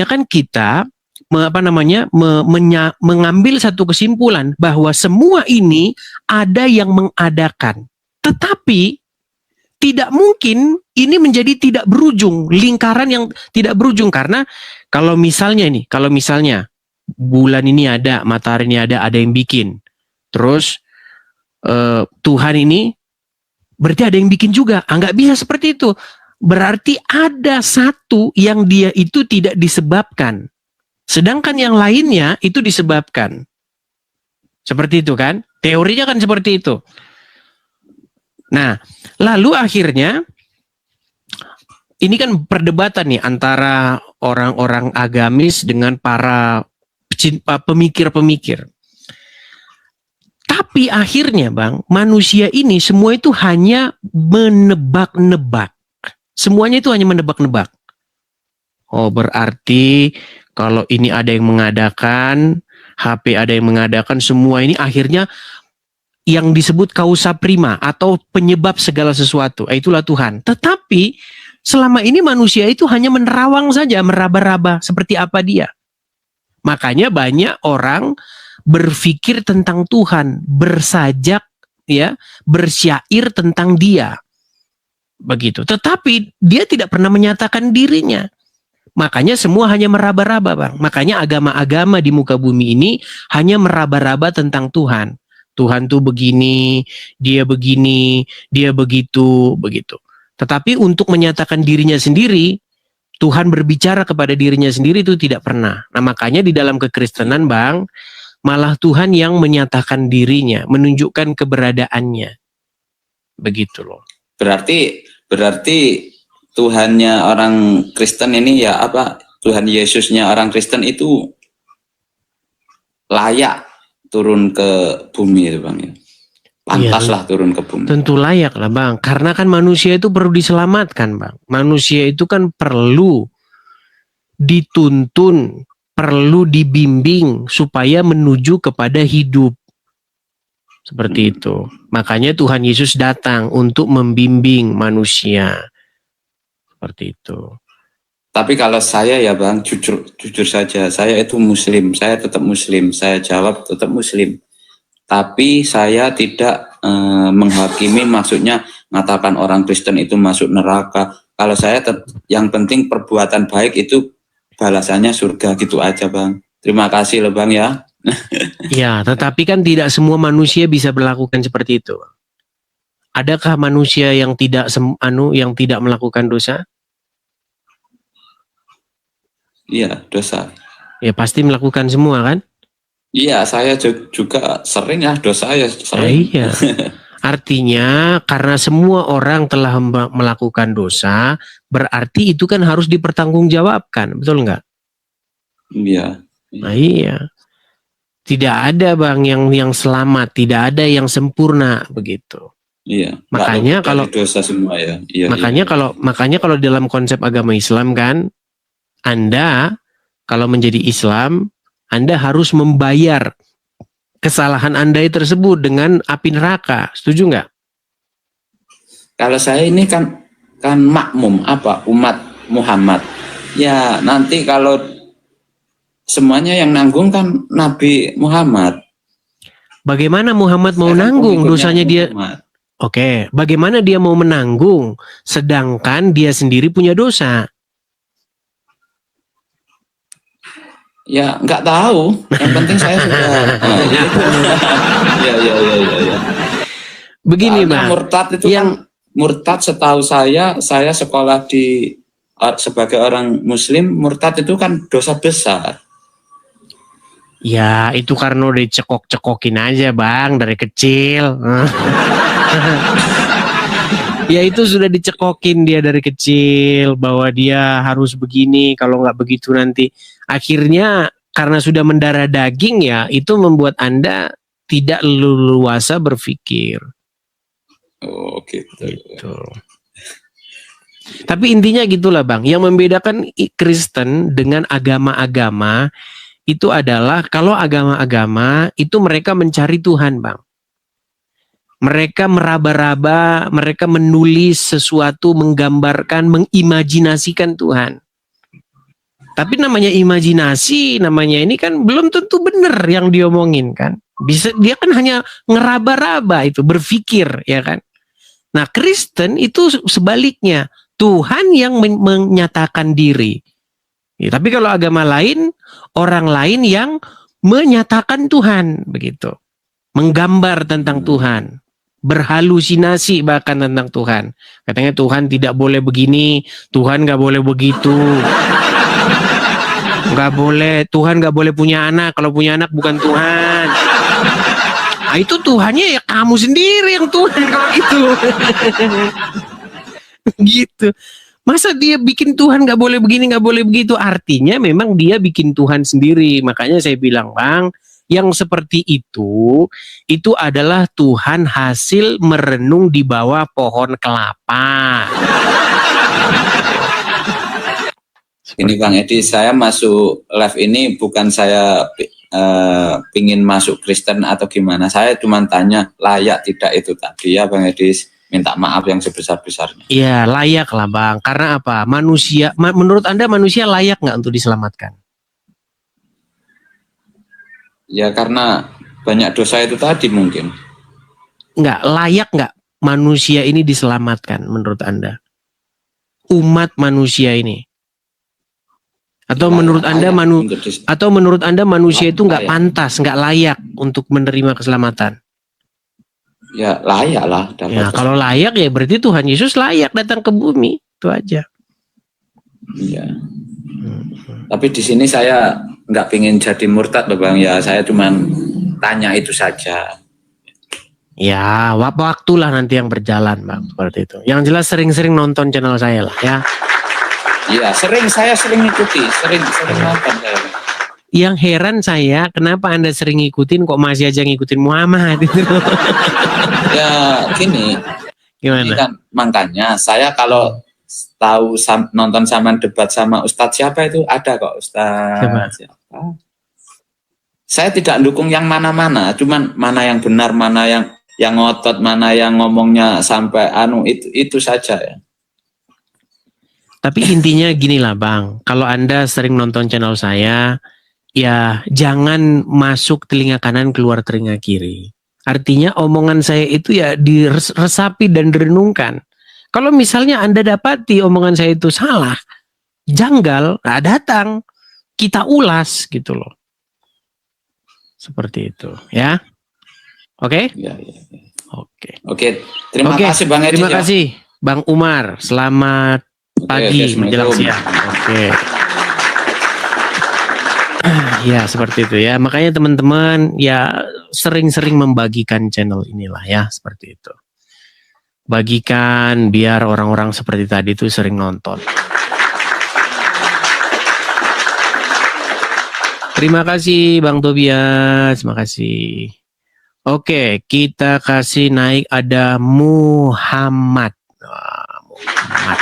kan kita mengambil satu kesimpulan bahwa semua ini ada yang mengadakan. Tetapi tidak mungkin ini menjadi tidak berujung, lingkaran yang tidak berujung. Karena kalau misalnya bulan ini ada, matahari ini ada yang bikin. Terus Tuhan ini berarti ada yang bikin juga. Nggak bisa seperti itu. Berarti ada satu yang dia itu tidak disebabkan. Sedangkan yang lainnya itu disebabkan. Seperti itu kan? Teorinya kan seperti itu. Nah, lalu akhirnya ini kan perdebatan nih antara orang-orang agamis dengan para pemikir-pemikir. Tapi akhirnya Bang, manusia ini semua itu hanya menebak-nebak. Semuanya itu hanya menebak-nebak. Oh, berarti kalau ini ada yang mengadakan, HP ada yang mengadakan, semua ini akhirnya yang disebut causa prima atau penyebab segala sesuatu. Itulah Tuhan. Tetapi selama ini manusia itu hanya menerawang saja, meraba-raba seperti apa dia. Makanya banyak orang berpikir tentang Tuhan, bersajak ya, bersyair tentang Dia. Begitu. Tetapi dia tidak pernah menyatakan dirinya. Makanya semua hanya meraba-raba, Bang. Makanya agama-agama di muka bumi ini hanya meraba-raba tentang Tuhan. Tuhan tuh begini, dia begitu, begitu. Tetapi untuk menyatakan dirinya sendiri, Tuhan berbicara kepada dirinya sendiri itu tidak pernah. Nah, makanya di dalam kekristenan, Bang, malah Tuhan yang menyatakan dirinya, menunjukkan keberadaannya. Begitu loh. Berarti Tuhannya orang Kristen ini ya apa? Tuhan Yesusnya orang Kristen itu layak turun ke bumi itu Bang. Pantaslah turun ke bumi. Tentu layak lah Bang. Karena kan manusia itu perlu diselamatkan Bang. Manusia itu kan perlu dituntun, perlu dibimbing supaya menuju kepada hidup. Seperti itu. Makanya Tuhan Yesus datang untuk membimbing manusia. Seperti itu. Tapi kalau saya ya Bang, jujur saja, saya itu Muslim, saya tetap Muslim, saya jawab tetap Muslim. Tapi saya tidak menghakimi, maksudnya mengatakan orang Kristen itu masuk neraka. Kalau saya yang penting perbuatan baik itu balasannya surga, gitu aja Bang. Terima kasih loh Bang ya. Ya, tetapi kan tidak semua manusia bisa melakukan seperti itu. Adakah manusia yang tidak melakukan dosa? Iya, dosa. Ya pasti melakukan semua kan? Iya, saya juga sering ya dosa ya sering. Iya. Artinya karena semua orang telah melakukan dosa, berarti itu kan harus dipertanggungjawabkan, betul nggak? Iya. Nah, iya. Tidak ada Bang yang selamat, tidak ada yang sempurna begitu. Iya. Makanya kalau dosa semua ya. Iya, makanya kalau dalam konsep agama Islam kan, Anda kalau menjadi Islam Anda harus membayar kesalahan Anda tersebut dengan api neraka. Setuju nggak? Kalau saya ini kan makmum umat Muhammad. Ya nanti kalau semuanya yang nanggung kan Nabi Muhammad. Bagaimana Muhammad mau nanggung dosanya dia? Oke, bagaimana dia mau menanggung sedangkan dia sendiri punya dosa? Ya nggak tahu. Yang penting saya sudah. Ya. Begini Bang. Murtad itu kan murtad setahu saya sekolah sebagai orang Muslim, murtad itu kan dosa besar. Ya itu karena udah dicekok-cekokin aja Bang dari kecil. Ya itu sudah dicekokin dia dari kecil bahwa dia harus begini, kalau nggak begitu nanti. Akhirnya karena sudah mendarah daging ya itu membuat Anda tidak leluasa berpikir. Oh gitu. Tapi intinya gitulah Bang. Yang membedakan Kristen dengan agama-agama itu adalah kalau agama-agama itu mereka mencari Tuhan Bang. Mereka meraba-raba, mereka menulis sesuatu, menggambarkan, mengimajinasikan Tuhan. Tapi namanya imajinasi, namanya ini kan belum tentu benar yang diomongin kan. Bisa dia kan hanya ngeraba-raba itu, berpikir ya kan. Nah, Kristen itu sebaliknya, Tuhan yang menyatakan diri. Ya, tapi kalau agama lain, orang lain yang menyatakan Tuhan begitu. Menggambar tentang Tuhan, berhalusinasi bahkan tentang Tuhan. Katanya Tuhan tidak boleh begini, Tuhan nggak boleh begitu. Nggak boleh, Tuhan nggak boleh punya anak, kalau punya anak bukan Tuhan. Nah itu Tuhannya ya kamu sendiri yang Tuhan kalau itu. Gitu. Masa dia bikin Tuhan nggak boleh begini, nggak boleh begitu? Artinya memang dia bikin Tuhan sendiri. Makanya saya bilang Bang, yang seperti itu adalah Tuhan hasil merenung di bawah pohon kelapa. Ini Bang Edi, saya masuk live ini bukan saya pingin masuk Kristen atau gimana. Saya cuma tanya layak tidak itu tadi ya Bang Edi. Minta maaf yang sebesar-besarnya. Iya layak lah Bang. Karena apa? Manusia, menurut Anda manusia layak nggak untuk diselamatkan? Ya karena banyak dosa itu tadi mungkin. Nggak, layak nggak manusia ini diselamatkan menurut Anda? Umat manusia ini? Atau menurut Anda manusia itu nggak pantas, nggak layak untuk menerima keselamatan? Ya layak lah. Ya, kalau layak ya berarti Tuhan Yesus layak datang ke bumi, itu aja. Iya. Tapi di sini saya nggak pingin jadi murtad loh Bang ya, saya cuman tanya itu saja. Ya, waktulah nanti yang berjalan Bang, seperti itu. Yang jelas sering-sering nonton channel saya lah ya. Iya, saya sering ikuti, sering nonton saya. Yang heran saya, kenapa Anda sering ngikutin kok masih aja ngikutin Muhammad? Ya gini, gimana? Kan, makanya saya kalau tahu nonton sama debat sama Ustadz siapa itu ada kok Ustadz siapa? Saya tidak dukung yang mana-mana, cuman mana yang benar, mana yang ngotot, mana yang ngomongnya sampai itu saja ya. Tapi intinya gini lah Bang, kalau Anda sering nonton channel saya, ya jangan masuk telinga kanan keluar telinga kiri. Artinya omongan saya itu ya diresapi dan direnungkan. Kalau misalnya Anda dapati omongan saya itu salah, janggal, datang, kita ulas gitu loh. Seperti itu ya. Oke? Ya. Oke. Terima kasih Bang Edi. Terima kasih Bang Umar. Selamat pagi menjelang siang. Oke. Ya seperti itu ya. Makanya teman-teman ya sering-sering membagikan channel inilah ya, seperti itu. Bagikan biar orang-orang seperti tadi itu sering nonton. Terima kasih Bang Tobias, terima kasih. Oke, kita kasih naik ada Muhammad. Muhammad.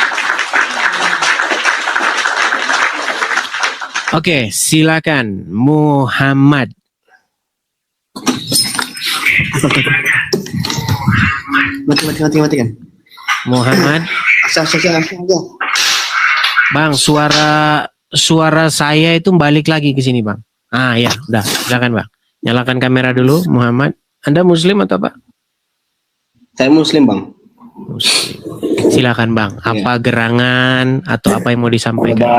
Oke, silakan Muhammad. Mati kan. Muhammad. Bang, suara saya itu balik lagi ke sini, Bang. Ah ya, udah, silakan, Bang. Nyalakan kamera dulu, Muhammad. Anda Muslim atau apa? Saya Muslim, Bang. Muslim. Silakan, Bang. Apa gerangan atau apa yang mau disampaikan?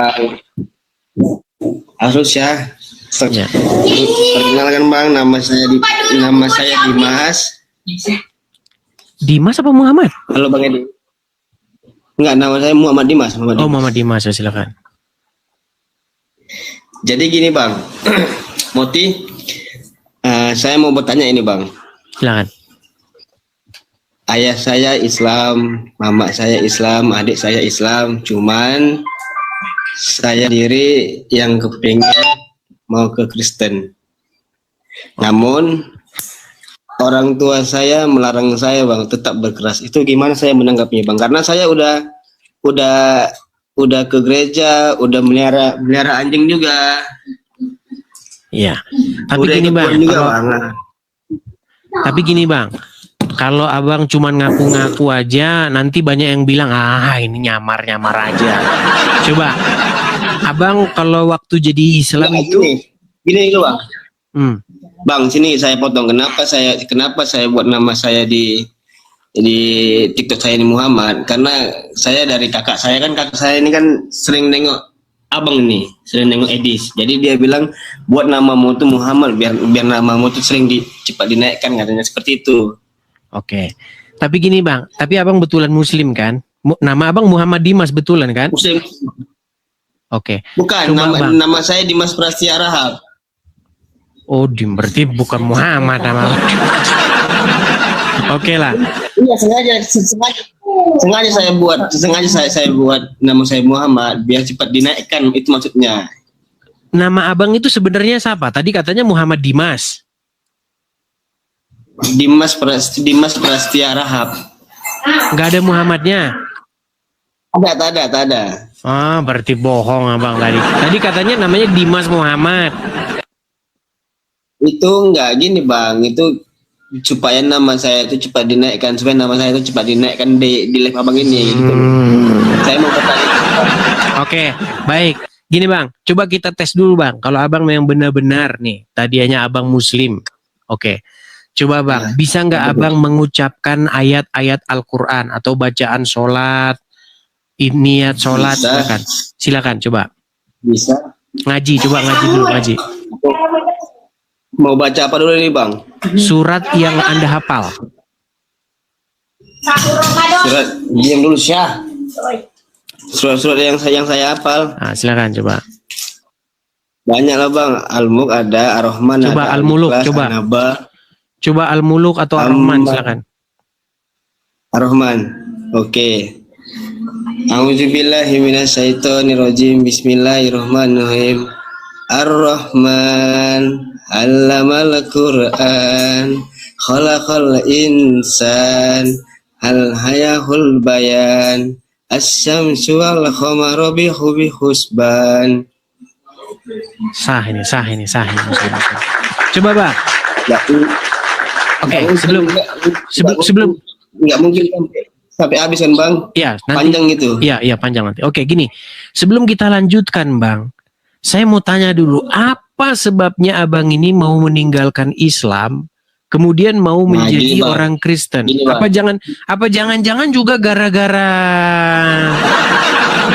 Harus ya. Ya. Perkenalkan, Bang, nama saya Dimas. Dimas apa Muhammad? Halo Bang Edi. Enggak, nama saya Muhammad Dimas. Oh, Muhammad Dimas, ya, silakan. Jadi gini, Bang. Moti, saya mau bertanya ini, Bang. Silakan. Ayah saya Islam, mama saya Islam, adik saya Islam. Cuman saya sendiri yang kepengen mau ke Kristen. Namun orang tua saya melarang saya, Bang, tetap berkeras. Itu gimana saya menanggapinya, Bang? Karena saya udah ke gereja, udah melihara anjing juga. Iya. Tapi Udah gini, Bang. juga, Bang. Tapi gini, Bang. Kalau abang cuman ngaku-ngaku aja, nanti banyak yang bilang, ini nyamar-nyamar aja. Coba, abang kalau waktu jadi Islam itu... Gini dulu, Bang. Bang, sini saya potong. Kenapa saya buat nama saya di TikTok saya ini Muhammad? Karena saya dari kakak saya ini kan sering nengok abang ini, sering nengok Edis. Jadi dia bilang buat namamu tuh Muhammad biar namamu tuh cepat dinaikkan, katanya seperti itu. Oke. Tapi gini, Bang, tapi abang betulan Muslim kan? Nama abang Muhammad Dimas betulan kan? Muslim. Oke. Bukan, nama saya Dimas Prastia Rahab. Oh, berarti bukan Muhammad nama. Oke lah. Iya, sengaja saya buat nama saya Muhammad biar cepat dinaikkan, itu maksudnya. Nama abang itu sebenarnya siapa? Tadi katanya Muhammad Dimas. Dimas Prastia Rahab. Nggak ada Muhammadnya. Tak ada. Berarti bohong abang tadi. Tadi katanya namanya Dimas Muhammad. Itu enggak gini, Bang. Itu supaya nama saya itu cepat dinaikkan, di live abang ini. Gitu. Saya mau bertanya. Oke, baik. Gini, Bang, coba kita tes dulu, Bang. Kalau abang yang benar-benar nih, tadinya abang Muslim. Oke. Coba, Bang, bisa nggak abang mengucapkan ayat-ayat Al-Quran atau bacaan sholat, niat sholat? Silakan, coba. Bisa. Ngaji dulu. Mau baca apa dulu nih, Bang? Surat yang Anda hafal. Surat, diam dulu, Syah. Surat-surat yang saya hafal. Silakan, coba. Banyak lah, Bang. Al-Mulk ada, Ar-Rahman ada. Coba Al-Mulk, coba. Coba Al-Mulk atau Ar-Rahman, silakan. Ar-Rahman. Oke. A'udzubillahi minasyaitonirrajim. Bismillahirrahmanirrahim. Ar-Rahman 'allamal Qur'an, khalaqal insan, al-hayahul bayan, asy-syamsu wal qamaru bihusban. Sah ini. Coba, Bang. Oke, sebelum nggak mungkin sampai habis kan, Bang? Iya, nanti panjang gitu. Iya, panjang nanti. Oke, gini. Sebelum kita lanjutkan, Bang, saya mau tanya dulu, apa sebabnya abang ini mau meninggalkan Islam, kemudian mau menjadi orang Kristen? Apa jangan-jangan juga gara-gara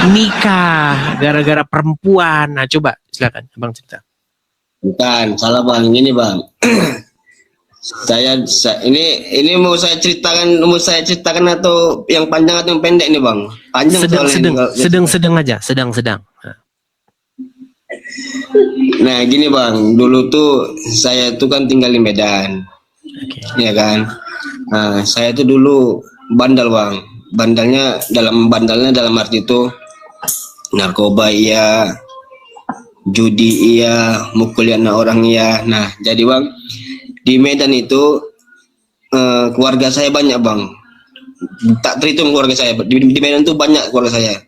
nikah, gara-gara perempuan? Nah, coba silakan, abang cerita. Bukan, salah, Bang. Ini, Bang. Ini mau saya ceritakan atau yang panjang atau yang pendek nih, Bang? Panjang, sedang aja, sedang. Nah, gini, Bang, dulu tuh saya tuh kan tinggal di Medan. Ya kan? Nah, saya tuh dulu bandel, Bang. Bandelnya dalam arti itu narkoba iya, judi iya, mukulin orang iya. Nah, jadi, Bang, di Medan itu keluarga saya banyak, Bang. Tak terhitung keluarga saya. Di Medan tuh banyak keluarga saya.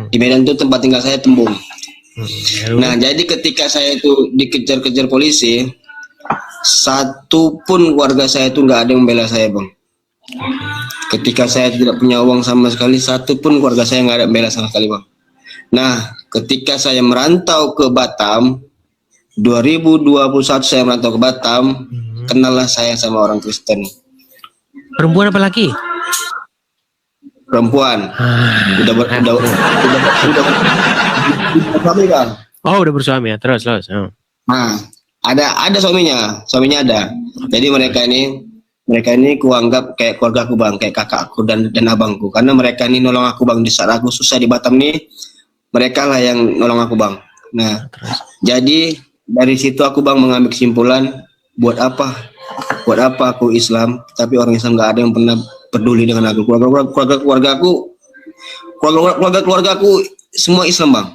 Di Medan tuh tempat tinggal saya Tembung. Nah, jadi ketika saya itu dikejar-kejar polisi, satu pun warga saya itu nggak ada yang membela saya, Bang. Ketika saya tidak punya uang sama sekali, satu pun keluarga saya nggak ada yang membela sama sekali, Bang. Nah, ketika saya merantau ke Batam, 2021 saya merantau ke Batam, kenallah saya sama orang Kristen. Perempuan apa laki? Perempuan. Udah bersuami, Bang. Oh, udah bersuami ya. Terus. Oh. Nah, ada suaminya ada. Jadi mereka ini kuanggap kayak keluarga aku, Bang, kayak kakakku dan abangku, karena mereka ini nolong aku, Bang, di saat aku susah di Batam nih, mereka lah yang nolong aku, Bang. Nah, jadi dari situ aku, Bang, mengambil kesimpulan, buat apa aku Islam tapi orang Islam nggak ada yang pernah peduli dengan aku. Keluarga aku semua Islam, Bang.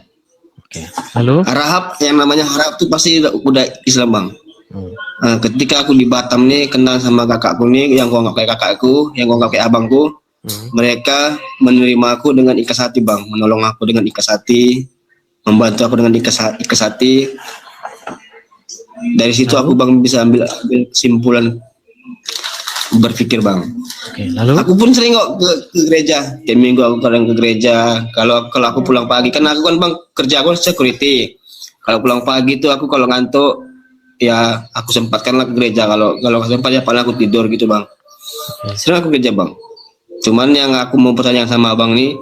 Oke. Lalu yang namanya Harap tuh pasti udah Islam, Bang. Nah, ketika aku di Batam nih kenal sama kakakku nih, yang gua nggak kayak kakakku, yang gua nggak kayak abangku, mereka menerima aku dengan ikhlas hati, Bang, menolong aku dengan ikhlas hati, membantu aku dengan ikhlas hati. Dari situ aku, Bang, bisa ambil kesimpulan berpikir, Bang. Oke, lalu aku pun sering kok ke gereja. Tiap minggu aku kadang ke gereja. Kalau aku pulang pagi, kan aku kan, Bang, kerja aku security. Kalau pulang pagi tuh aku kalau ngantuk, ya aku sempatkanlah ke gereja. Kalau sempat ya paling aku tidur gitu, Bang. Sering aku kerja, Bang. Cuman yang aku mau bertanya sama Abang nih,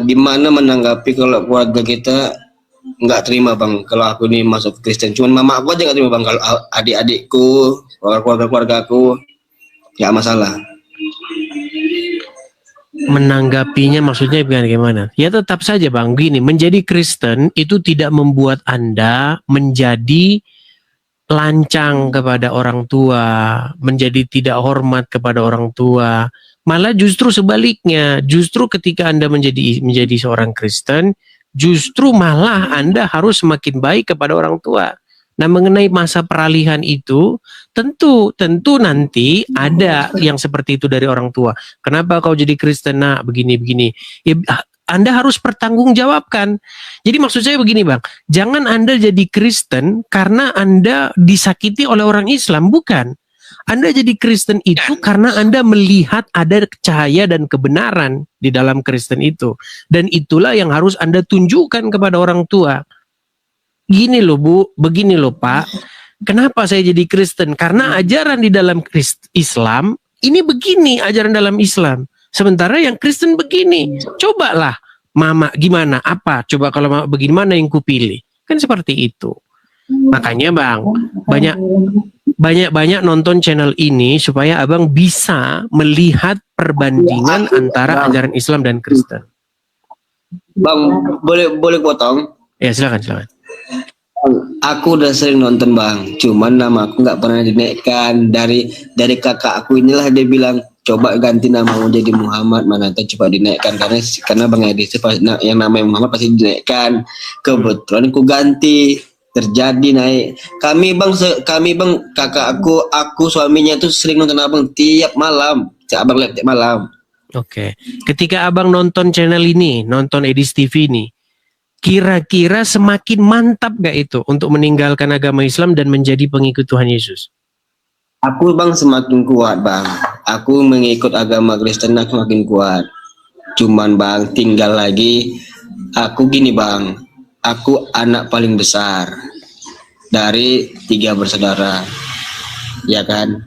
gimana menanggapi kalau keluarga kita nggak terima, Bang, kalau aku ini masuk Kristen. Cuman mama aku aja nggak terima, Bang. Kalau adik-adikku, keluarga aku nggak masalah. Menanggapinya maksudnya gimana? Ya tetap saja, Bang, gini, menjadi Kristen itu tidak membuat Anda menjadi lancang kepada orang tua, menjadi tidak hormat kepada orang tua. Malah justru sebaliknya, justru ketika Anda menjadi seorang Kristen, justru malah Anda harus semakin baik kepada orang tua. Nah, mengenai masa peralihan itu, tentu nanti ada yang seperti itu dari orang tua. Kenapa kau jadi Kristen, nak? Begini. Ya, Anda harus pertanggungjawabkan. Jadi maksud saya begini, Bang, jangan Anda jadi Kristen karena Anda disakiti oleh orang Islam, bukan. Anda jadi Kristen itu karena Anda melihat ada cahaya dan kebenaran di dalam Kristen itu. Dan itulah yang harus Anda tunjukkan kepada orang tua. Gini loh, Bu, begini loh, Pak. Kenapa saya jadi Kristen? Karena ajaran di dalam Islam, ini begini ajaran dalam Islam. Sementara yang Kristen begini. Cobalah, Mama, gimana? Apa? Coba kalau Mama begini, mana yang kupilih? Kan seperti itu. Makanya, Bang, banyak nonton channel ini supaya Abang bisa melihat perbandingan antara ajaran Islam dan Kristen. Bang, boleh potong? Ya, silakan. Aku udah sering nonton, Bang, cuman nama aku nggak pernah dinaikkan. Dari kakak aku inilah dia bilang, coba ganti namamu jadi Muhammad, mana tuh coba dinaikkan, karena Bang Edi yang namanya Muhammad pasti dinaikkan. Kebetulan aku ganti, terjadi naik. Kami bang kakak aku suaminya tuh sering nonton Abang tiap malam. Abang lihat tiap malam. Oke. Ketika Abang nonton channel ini, nonton Edis TV ini, kira-kira semakin mantap gak itu untuk meninggalkan agama Islam dan menjadi pengikut Tuhan Yesus? Aku, Bang, semakin kuat, Bang. Aku mengikut agama Kristen aku semakin kuat. Cuman, Bang, tinggal lagi. Aku gini, Bang. Aku anak paling besar dari 3 bersaudara. Ya kan?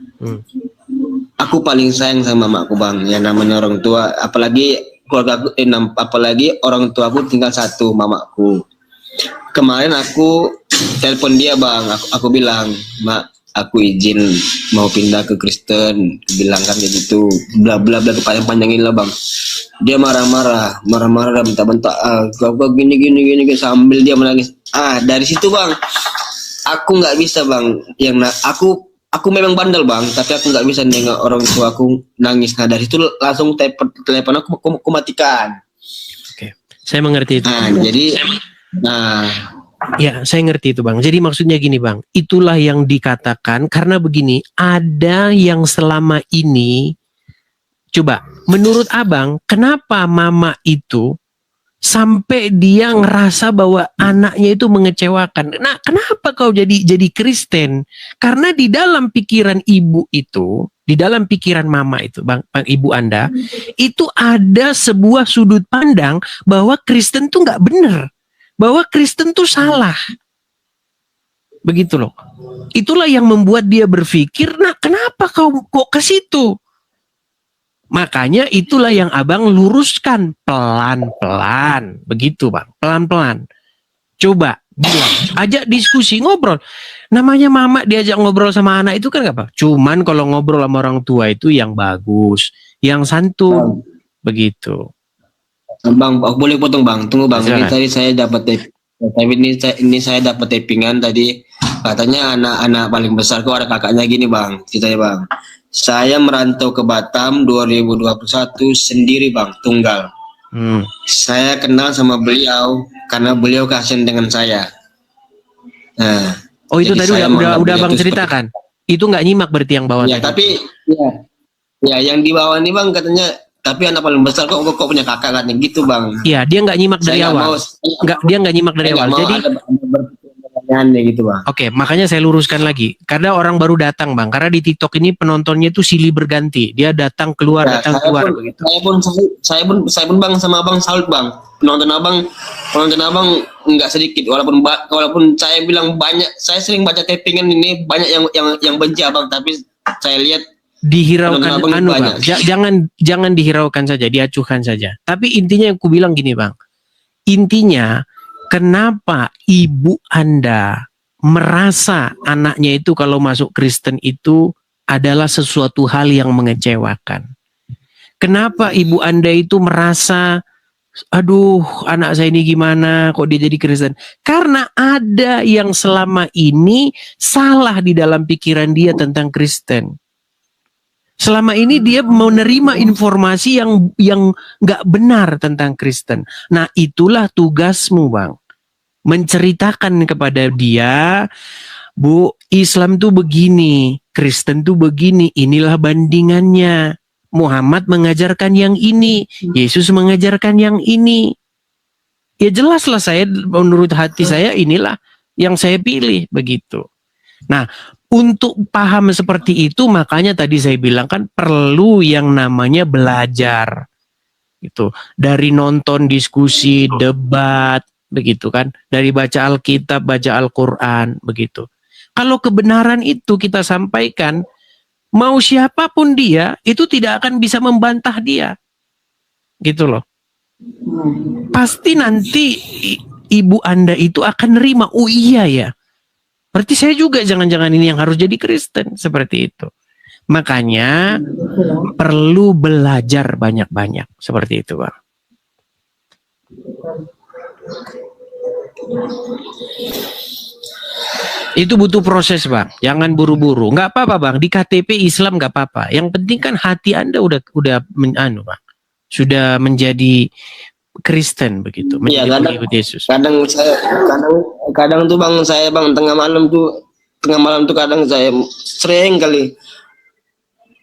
Aku paling sayang sama mamaku, Bang. Yang namanya orang tua, apalagi keluarga apalagi orang tua aku tinggal 1, mamaku. Kemarin aku telepon dia, Bang. Aku bilang, Mak, aku izin mau pindah ke Kristen. Bilang kan kayak gitu, bla bla bla, panjangin lah, Bang. Dia marah-marah bentak-bentak, gini sambil dia menangis. Dari situ, Bang, aku nggak bisa, Bang. Aku memang bandel, Bang, tapi aku nggak bisa nengok orang tua aku nangis. Nah, dari situ langsung telepon aku matikan. Oke, saya mengerti itu. Ya, saya ngerti itu, Bang. Jadi maksudnya gini, Bang, itulah yang dikatakan, karena begini, ada yang selama ini, coba, menurut Abang, kenapa mama itu sampai dia ngerasa bahwa anaknya itu mengecewakan. Nah, kenapa kau jadi Kristen? Karena di dalam pikiran ibu itu, di dalam pikiran mama itu, bang ibu Anda, itu ada sebuah sudut pandang bahwa Kristen tuh nggak benar, bahwa Kristen tuh salah. Begitu loh. Itulah yang membuat dia berpikir, nah kenapa kau kok ke situ? Makanya itulah yang abang luruskan pelan-pelan. Begitu bang, pelan-pelan. Coba bilang, ajak diskusi, ngobrol. Namanya mama diajak ngobrol sama anak itu kan gak apa. Cuman kalau ngobrol sama orang tua itu yang bagus, yang santun. Begitu. Bang, boleh potong bang? Tunggu bang, ini tadi saya dapat ini saya dapat tappingan tadi, katanya anak-anak paling besar kok ada kakaknya gini bang, ceritanya bang. Saya merantau ke Batam 2021 sendiri bang, tunggal. Saya kenal sama beliau karena beliau kasihan dengan saya. Nah, oh itu tadi udah bang ceritakan. Itu nggak nyimak berarti yang bawah. Ya tapi ya yang di bawah nih bang katanya. Tapi anak paling besar kok punya kakak katanya gitu bang. Iya, dia nggak nyimak dari awal. Dia nggak nyimak dari awal. Jadi gitu bang. Oke, makanya saya luruskan lagi. Karena orang baru datang bang. Karena di TikTok ini penontonnya itu silih berganti. Dia datang keluar, ya, datang keluar begitu. Saya pun bang sama abang salut bang. Penonton abang nggak sedikit. Walaupun saya bilang banyak. Saya sering baca tappingan ini banyak yang benci abang. Tapi saya lihat dihiraukan bang. Jangan dihiraukan saja, diacuhkan saja. Tapi intinya yang ku bilang gini bang. Intinya kenapa ibu Anda merasa anaknya itu kalau masuk Kristen itu adalah sesuatu hal yang mengecewakan. Kenapa ibu Anda itu merasa aduh anak saya ini gimana kok dia jadi Kristen? Karena ada yang selama ini salah di dalam pikiran dia tentang Kristen. Selama ini dia menerima informasi yang nggak benar tentang Kristen. Nah itulah tugasmu bang, menceritakan kepada dia, Bu, Islam tuh begini, Kristen tuh begini, inilah bandingannya. Muhammad mengajarkan yang ini, Yesus mengajarkan yang ini. Ya jelaslah saya menurut hati saya inilah yang saya pilih begitu. Nah, untuk paham seperti itu makanya tadi saya bilang kan perlu yang namanya belajar. Gitu. Dari nonton diskusi, debat, begitu kan. Dari baca Alkitab, baca Al-Qur'an, begitu. Kalau kebenaran itu kita sampaikan, mau siapapun dia, itu tidak akan bisa membantah dia. Gitu loh. Pasti nanti ibu Anda itu akan nerima, oh iya ya. Berarti saya juga jangan-jangan ini yang harus jadi Kristen, seperti itu. Makanya perlu belajar banyak-banyak, seperti itu Bang. Itu butuh proses Bang, jangan buru-buru. Nggak apa-apa Bang, di KTP Islam nggak apa-apa. Yang penting kan hati Anda udah Bang, sudah menjadi Kristen begitu, menjadi pengikut Yesus. Kadang tuh Bang, saya Bang tengah malam tuh kadang saya sering kali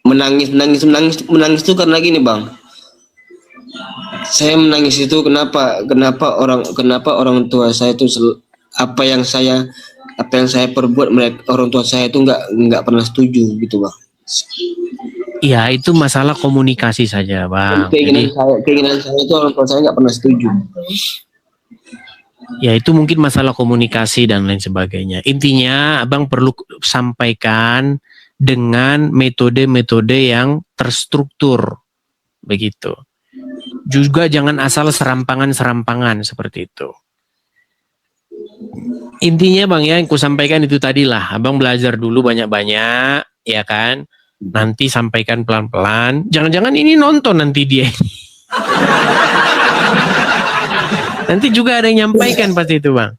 menangis tuh karena gini Bang. Saya menangis itu kenapa orang tua saya itu apa yang saya perbuat orang tua saya itu nggak pernah setuju gitu Bang. Iya, itu masalah komunikasi saja, Bang. Keinginan saya itu orang tua saya nggak pernah setuju. Ya, itu mungkin masalah komunikasi dan lain sebagainya. Intinya, Abang perlu sampaikan dengan metode-metode yang terstruktur, begitu. Juga jangan asal serampangan seperti itu. Intinya, Bang, ya, yang ku sampaikan itu tadilah. Abang belajar dulu banyak-banyak, ya kan? Nanti sampaikan pelan-pelan. Jangan-jangan ini nonton nanti dia. Nanti juga ada yang nyampaikan pasti itu Bang.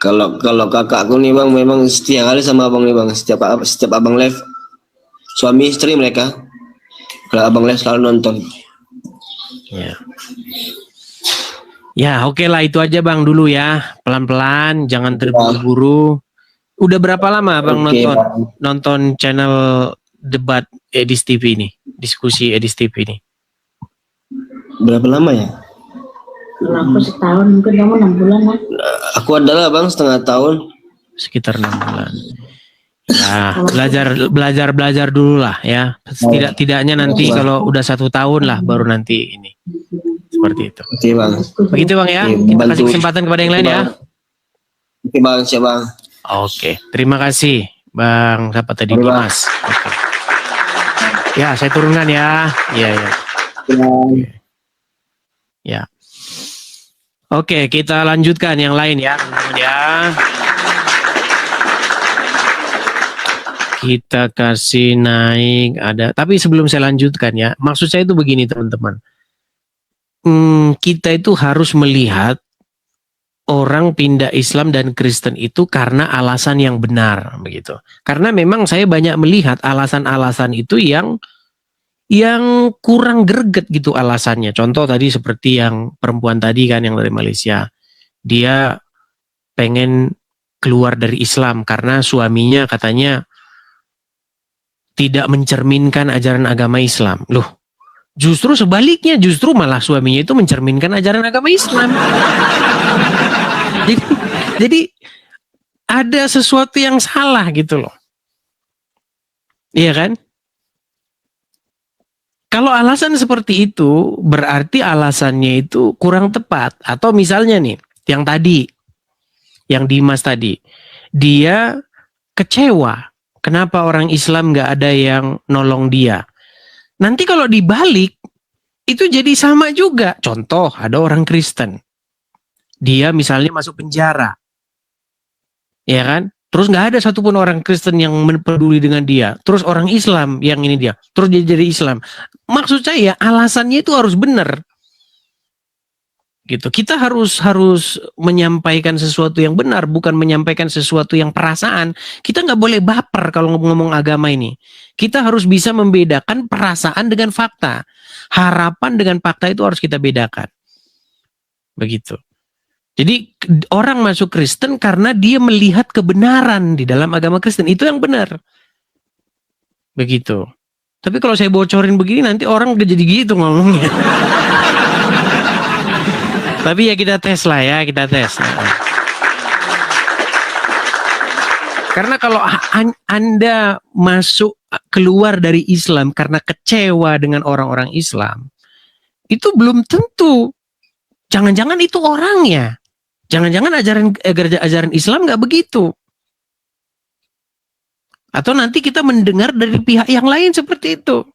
Kalau kakakku nih Bang memang setia kali sama abang nih Bang. Setiap abang live, suami istri mereka. Kalau abang live selalu nonton. Ya oke lah itu aja Bang dulu ya. Pelan-pelan, jangan terburu-buru. Udah berapa lama Abang nonton channel debat Edis TV ini, diskusi Edis TV ini? Berapa lama ya? Kalau aku setahun, mungkin kamu 6 bulan lah. Aku adalah bang setengah tahun. Sekitar 6 bulan. Ya, belajar dulu lah ya. Tidaknya nanti kalau udah 1 tahun lah baru nanti ini. Seperti itu. Oke bang. Begitu bang ya. Kita kasih kesempatan kepada yang lain ya. Oke bang, siap bang. Oke, terima kasih Bang. Siapa tadi? Dimas. Oke. Ya, saya turunkan ya. Iya. Ya. Oke, kita lanjutkan yang lain ya, teman-teman ya. Kita kasih naik ada. Tapi sebelum saya lanjutkan ya, maksud saya itu begini teman-teman. Kita itu harus melihat orang pindah Islam dan Kristen itu karena alasan yang benar begitu. Karena memang saya banyak melihat alasan-alasan itu yang kurang greget gitu alasannya. Contoh tadi seperti yang perempuan tadi kan yang dari Malaysia. Dia pengen keluar dari Islam karena suaminya katanya tidak mencerminkan ajaran agama Islam. Loh, justru sebaliknya, justru malah suaminya itu mencerminkan ajaran agama Islam. Jadi ada sesuatu yang salah gitu loh. Iya kan? Kalau alasan seperti itu, berarti alasannya itu kurang tepat. Atau misalnya nih, yang tadi, yang Dimas tadi, dia kecewa. Kenapa orang Islam gak ada yang nolong dia? Nanti kalau dibalik, itu jadi sama juga. Contoh, ada orang Kristen. Dia misalnya masuk penjara. Ya kan? Terus gak ada satupun orang Kristen yang peduli dengan dia. Terus orang Islam yang ini dia. Terus dia jadi Islam. Maksud saya alasannya itu harus benar. Gitu. Kita harus menyampaikan sesuatu yang benar, bukan menyampaikan sesuatu yang perasaan. Kita nggak boleh baper kalau ngomong agama ini. Kita harus bisa membedakan perasaan dengan fakta. Harapan dengan fakta itu harus kita bedakan. Begitu. Jadi orang masuk Kristen karena dia melihat kebenaran di dalam agama Kristen. Itu yang benar. Begitu. Tapi kalau saya bocorin begini nanti orang udah jadi gitu ngomongnya. Tapi ya kita tes lah ya, kita tes. Karena kalau Anda keluar dari Islam karena kecewa dengan orang-orang Islam, itu belum tentu. Jangan-jangan itu orangnya. Jangan-jangan ajaran Islam nggak begitu. Atau nanti kita mendengar dari pihak yang lain seperti itu.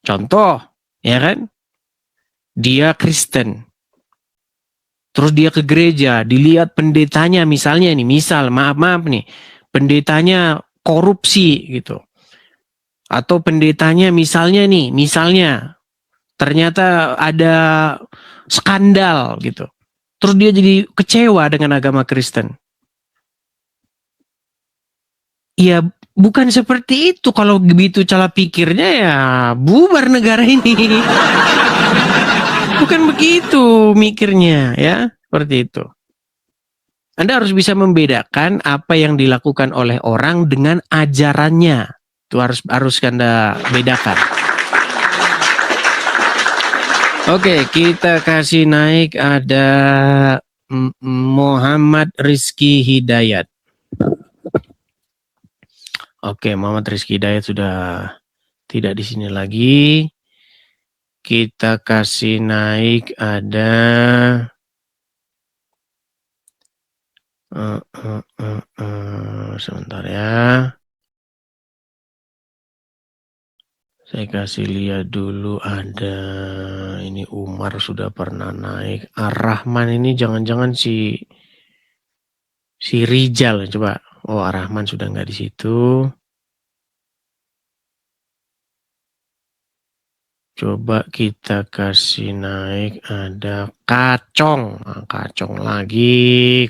Contoh, ya kan? Dia Kristen. Terus dia ke gereja, dilihat pendetanya misalnya nih, maaf nih, pendetanya korupsi gitu. Atau pendetanya misalnya ternyata ada skandal gitu. Terus dia jadi kecewa dengan agama Kristen. Ya bukan seperti itu. Kalau begitu cara pikirnya ya bubar negara ini. Bukan begitu mikirnya ya, seperti itu. Anda harus bisa membedakan apa yang dilakukan oleh orang dengan ajarannya. Itu harus Anda bedakan. Oke, kita kasih naik ada Muhammad Rizky Hidayat. Oke, Muhammad Rizky Hidayat sudah tidak di sini lagi. Kita kasih naik ada sebentar ya. Saya kasih lihat dulu ada ini Umar sudah pernah naik. Ar-Rahman ini jangan-jangan si Rijal coba. Oh, Ar-Rahman sudah nggak di situ. Coba kita kasih naik ada Kacong. Nah, Kacong lagi.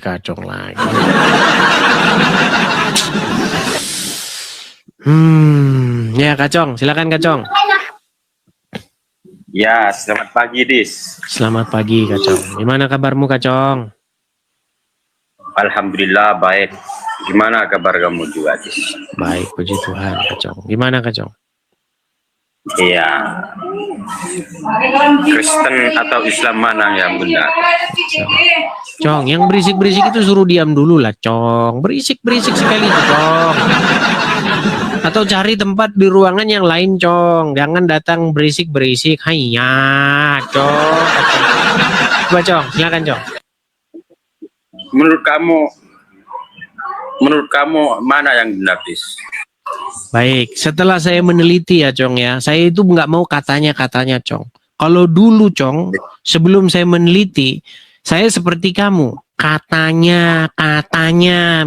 Ya Kacong, silakan Kacong. Ya, selamat pagi Dis. Selamat pagi Kacong. Gimana kabarmu Kacong? Alhamdulillah baik. Gimana kabar kamu juga Dis? Baik, puji Tuhan Kacong. Gimana Kacong? Iya. Kristen atau Islam mana yang benar? Cong, yang berisik-berisik itu suruh diam dulu lah, Cong. Berisik-berisik sekali itu, Cong. Atau cari tempat di ruangan yang lain, Cong. Jangan datang berisik-berisik. Hayya, Cong. Coba, Cong. Silakan, Cong. Menurut kamu mana yang benar, Dis? Baik, setelah saya meneliti ya, Cong ya. Saya itu nggak mau katanya-katanya, Cong. Kalau dulu, Cong, sebelum saya meneliti, saya seperti kamu. Katanya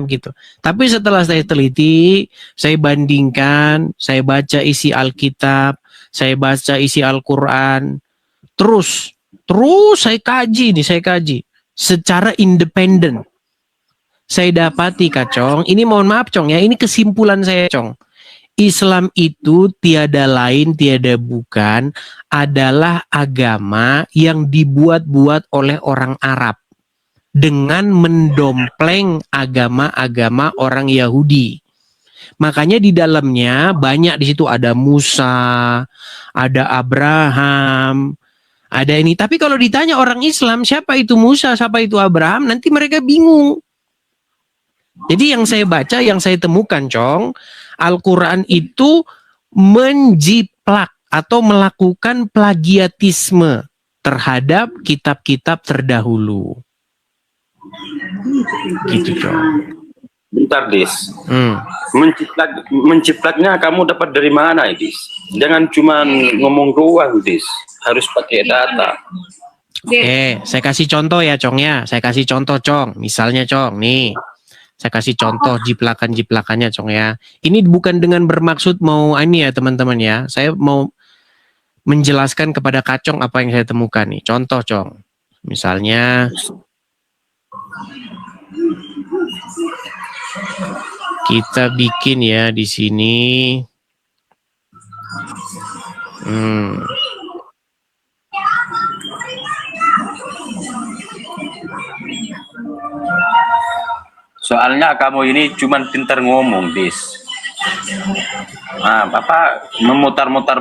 gitu. Tapi setelah saya teliti, saya bandingkan, saya baca isi Alkitab, saya baca isi Al-Quran, terus saya kaji secara independen. Saya dapati, Kak Cong, ini mohon maaf, Cong ya, ini kesimpulan saya, Cong. Islam itu tiada lain, tiada bukan, adalah agama yang dibuat-buat oleh orang Arab dengan mendompleng agama-agama orang Yahudi. Makanya di dalamnya banyak, di situ ada Musa, ada Abraham, ada ini. Tapi kalau ditanya orang Islam, siapa itu Musa, siapa itu Abraham, nanti mereka bingung. Jadi yang saya baca, yang saya temukan, Cong, Al-Quran itu menjiplak atau melakukan plagiatisme terhadap kitab-kitab terdahulu. Gitu, Cong. Bentar, Dis. Menciplaknya kamu dapat dari mana, Dis? Jangan cuma ngomong doang, Dis. Harus pakai data. Oke, saya kasih contoh ya, Cong ya. Saya kasih contoh, Cong. Misalnya, Cong, nih. Saya kasih contoh jiplakan-jiplakannya, Cong ya. Ini bukan dengan bermaksud mau ini ya, teman-teman ya. Saya mau menjelaskan kepada Kacong apa yang saya temukan nih. Contoh, Cong. Misalnya kita bikin ya di sini. Soalnya kamu ini cuman pintar ngomong, Dis. Nah, Bapak memutar-mutar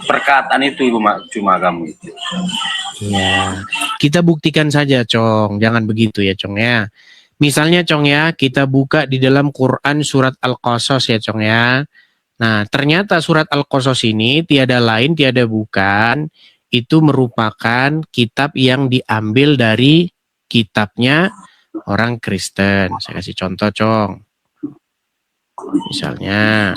perkataan itu, Ibu, cuma kamu itu. Ya, kita buktikan saja, Cong. Jangan begitu ya, Cong ya. Misalnya, Cong ya, kita buka di dalam Quran surat Al-Qasas ya, Cong ya. Nah, ternyata surat Al-Qasas ini tiada lain, tiada bukan, itu merupakan kitab yang diambil dari kitabnya orang Kristen. Saya kasih contoh, Cong. Misalnya,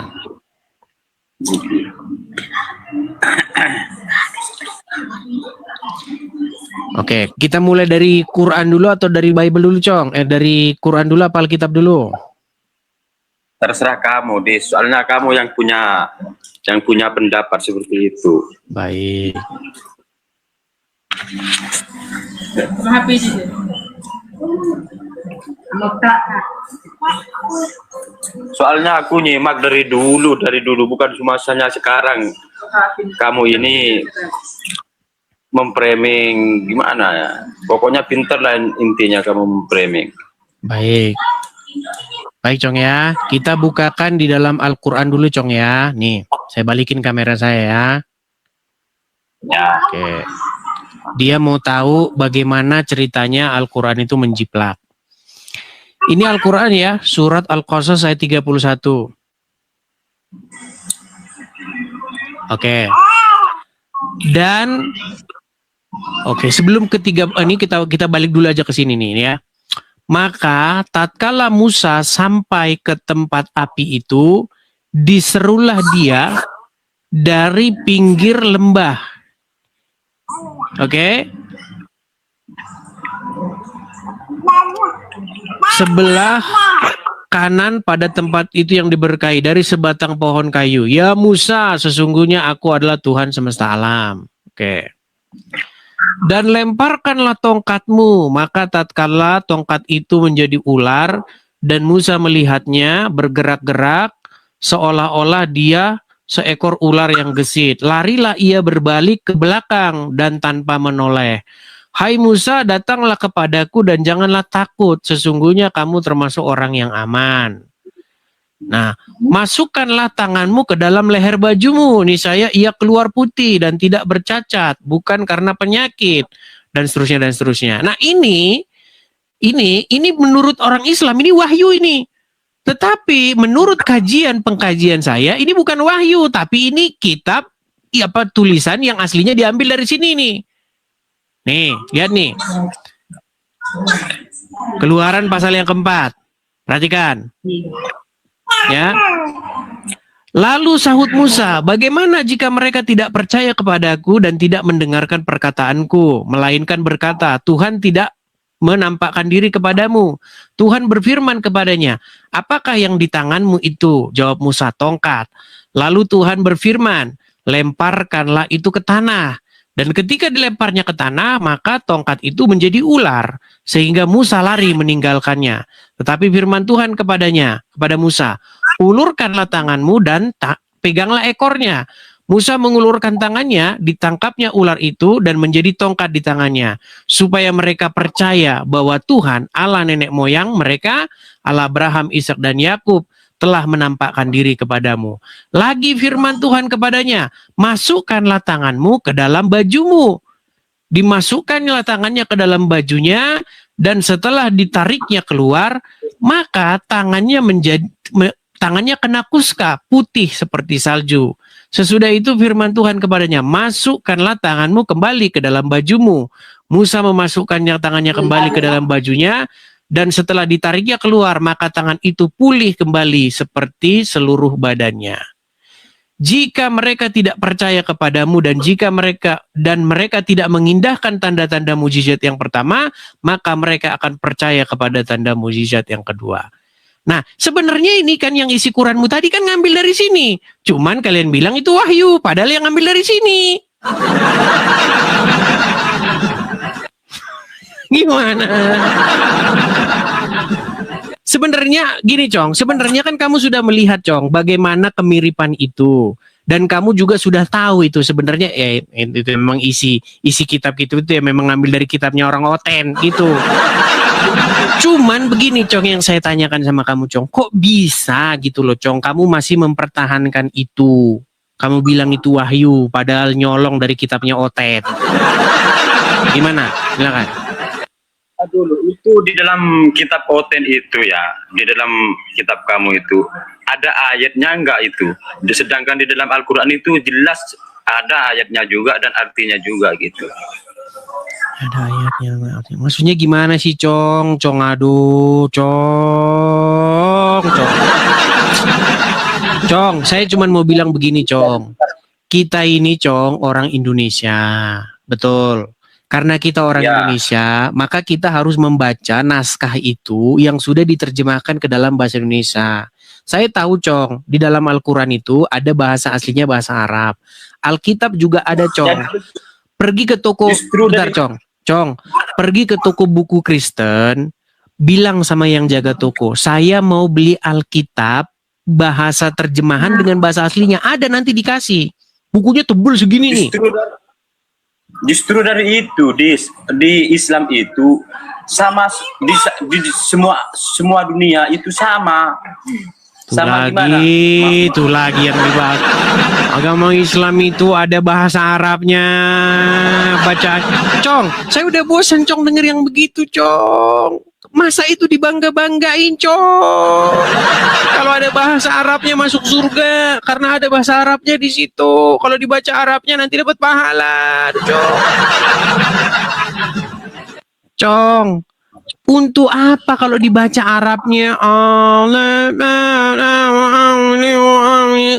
oke, kita mulai dari Quran dulu atau dari Bible dulu, Cong? Dari Quran dulu apa Alkitab dulu? Terserah kamu, Dis. Soalnya kamu yang punya pendapat seperti itu. Baik. Soalnya aku nyimak dari dulu, bukan cuma hanya sekarang. Kamu ini memframing gimana ya? Pokoknya pintar lah intinya kamu memframing. Baik. Baik, Cong ya. Kita bukakan di dalam Al-Quran dulu, Cong ya. Nih, saya balikin kamera saya ya. Ya. Oke. Dia mau tahu bagaimana ceritanya Al-Quran itu menjiplak. Ini Al-Quran ya, surat Al-Qasas ayat 31. Oke. Dan sebelum ketiga ini kita balik dulu aja ke sini nih ya. Maka tatkala Musa sampai ke tempat api itu, diserulah dia dari pinggir lembah. Oke. Sebelah kanan pada tempat itu yang diberkahi dari sebatang pohon kayu. Ya Musa, sesungguhnya aku adalah Tuhan semesta alam. Oke. Dan lemparkanlah tongkatmu, maka tatkala tongkat itu menjadi ular dan Musa melihatnya bergerak-gerak seolah-olah dia seekor ular yang gesit. Larilah ia berbalik ke belakang dan tanpa menoleh. Hai Musa, datanglah kepadaku dan janganlah takut, sesungguhnya kamu termasuk orang yang aman. Nah, masukkanlah tanganmu ke dalam leher bajumu, niscaya ia keluar putih dan tidak bercacat, bukan karena penyakit, dan seterusnya dan seterusnya. Nah, ini menurut orang Islam ini wahyu ini. Tetapi menurut pengkajian saya ini bukan wahyu, tapi ini kitab tulisan yang aslinya diambil dari sini nih. Nih, lihat nih. Keluaran pasal yang keempat. Perhatikan. Ya. Lalu sahut Musa, bagaimana jika mereka tidak percaya kepadaku dan tidak mendengarkan perkataanku, melainkan berkata, Tuhan tidak menampakkan diri kepadamu. Tuhan berfirman kepadanya, apakah yang di tanganmu itu? Jawab Musa, tongkat. Lalu Tuhan berfirman, lemparkanlah itu ke tanah. Dan ketika dilemparnya ke tanah, maka tongkat itu menjadi ular, sehingga Musa lari meninggalkannya. Tetapi firman Tuhan kepada Musa, ulurkanlah tanganmu dan peganglah ekornya. Musa mengulurkan tangannya, ditangkapnya ular itu dan menjadi tongkat di tangannya, supaya mereka percaya bahwa Tuhan, Allah nenek moyang mereka, Allah Abraham, Ishak dan Yakub, telah menampakkan diri kepadamu. Lagi firman Tuhan kepadanya, masukkanlah tanganmu ke dalam bajumu. Dimasukkanlah tangannya ke dalam bajunya, dan setelah ditariknya keluar, maka tangannya kena kuska, putih seperti salju. Sesudah itu firman Tuhan kepadanya, masukkanlah tanganmu kembali ke dalam bajumu. Musa memasukkannya tangannya kembali ke dalam bajunya, dan setelah ditariknya keluar, maka tangan itu pulih kembali seperti seluruh badannya. Jika mereka tidak percaya kepadamu dan mereka tidak mengindahkan tanda-tanda mujizat yang pertama, maka mereka akan percaya kepada tanda mujizat yang kedua. Nah, sebenarnya ini kan yang isi Quranmu tadi kan ngambil dari sini. Cuman kalian bilang itu wahyu, padahal yang ngambil dari sini. Gimana? Sebenarnya gini, Cong. Sebenarnya kan kamu sudah melihat, Cong, bagaimana kemiripan itu. Dan kamu juga sudah tahu itu sebenarnya itu memang isi kitab itu ya memang ngambil dari kitabnya orang Oten gitu. Cuman begini, Cong, yang saya tanyakan sama kamu, Cong. Kok bisa gitu loh, Cong, kamu masih mempertahankan itu. Kamu bilang itu wahyu, padahal nyolong dari kitabnya Oten. Gimana? Silakan. Dulu itu di dalam kitab Oten itu ya, di dalam kitab kamu itu ada ayatnya enggak itu? Sedangkan di dalam Al-Quran itu jelas ada ayatnya juga dan artinya juga gitu. Ada ayatnya. Maksudnya gimana sih, Cong? Aduh, Cong. Cong, saya cuma mau bilang begini, Cong. Kita ini, Cong, orang Indonesia. Betul. Karena kita orang Indonesia, maka kita harus membaca naskah itu yang sudah diterjemahkan ke dalam bahasa Indonesia. Saya tahu, Cong, di dalam Al-Quran itu ada bahasa aslinya bahasa Arab. Alkitab juga ada, Cong. Pergi ke toko, bentar, Cong, pergi ke toko buku Kristen, bilang sama yang jaga toko, saya mau beli Alkitab, bahasa terjemahan dengan bahasa aslinya. Ada, nanti dikasih. Bukunya tebal segini nih. Justru dari itu di Islam itu sama di semua dunia itu sama. Itu lagi yang dibahas. Agama Islam itu ada bahasa Arabnya. Baca, Cong, saya udah bosan, Cong, denger yang begitu, Cong. Masa itu dibangga-banggain, Cong. Kalau ada bahasa Arabnya masuk surga karena ada bahasa Arabnya di situ. Kalau dibaca Arabnya nanti dapat pahala, Cong. Cong, untuk apa kalau dibaca Arabnya?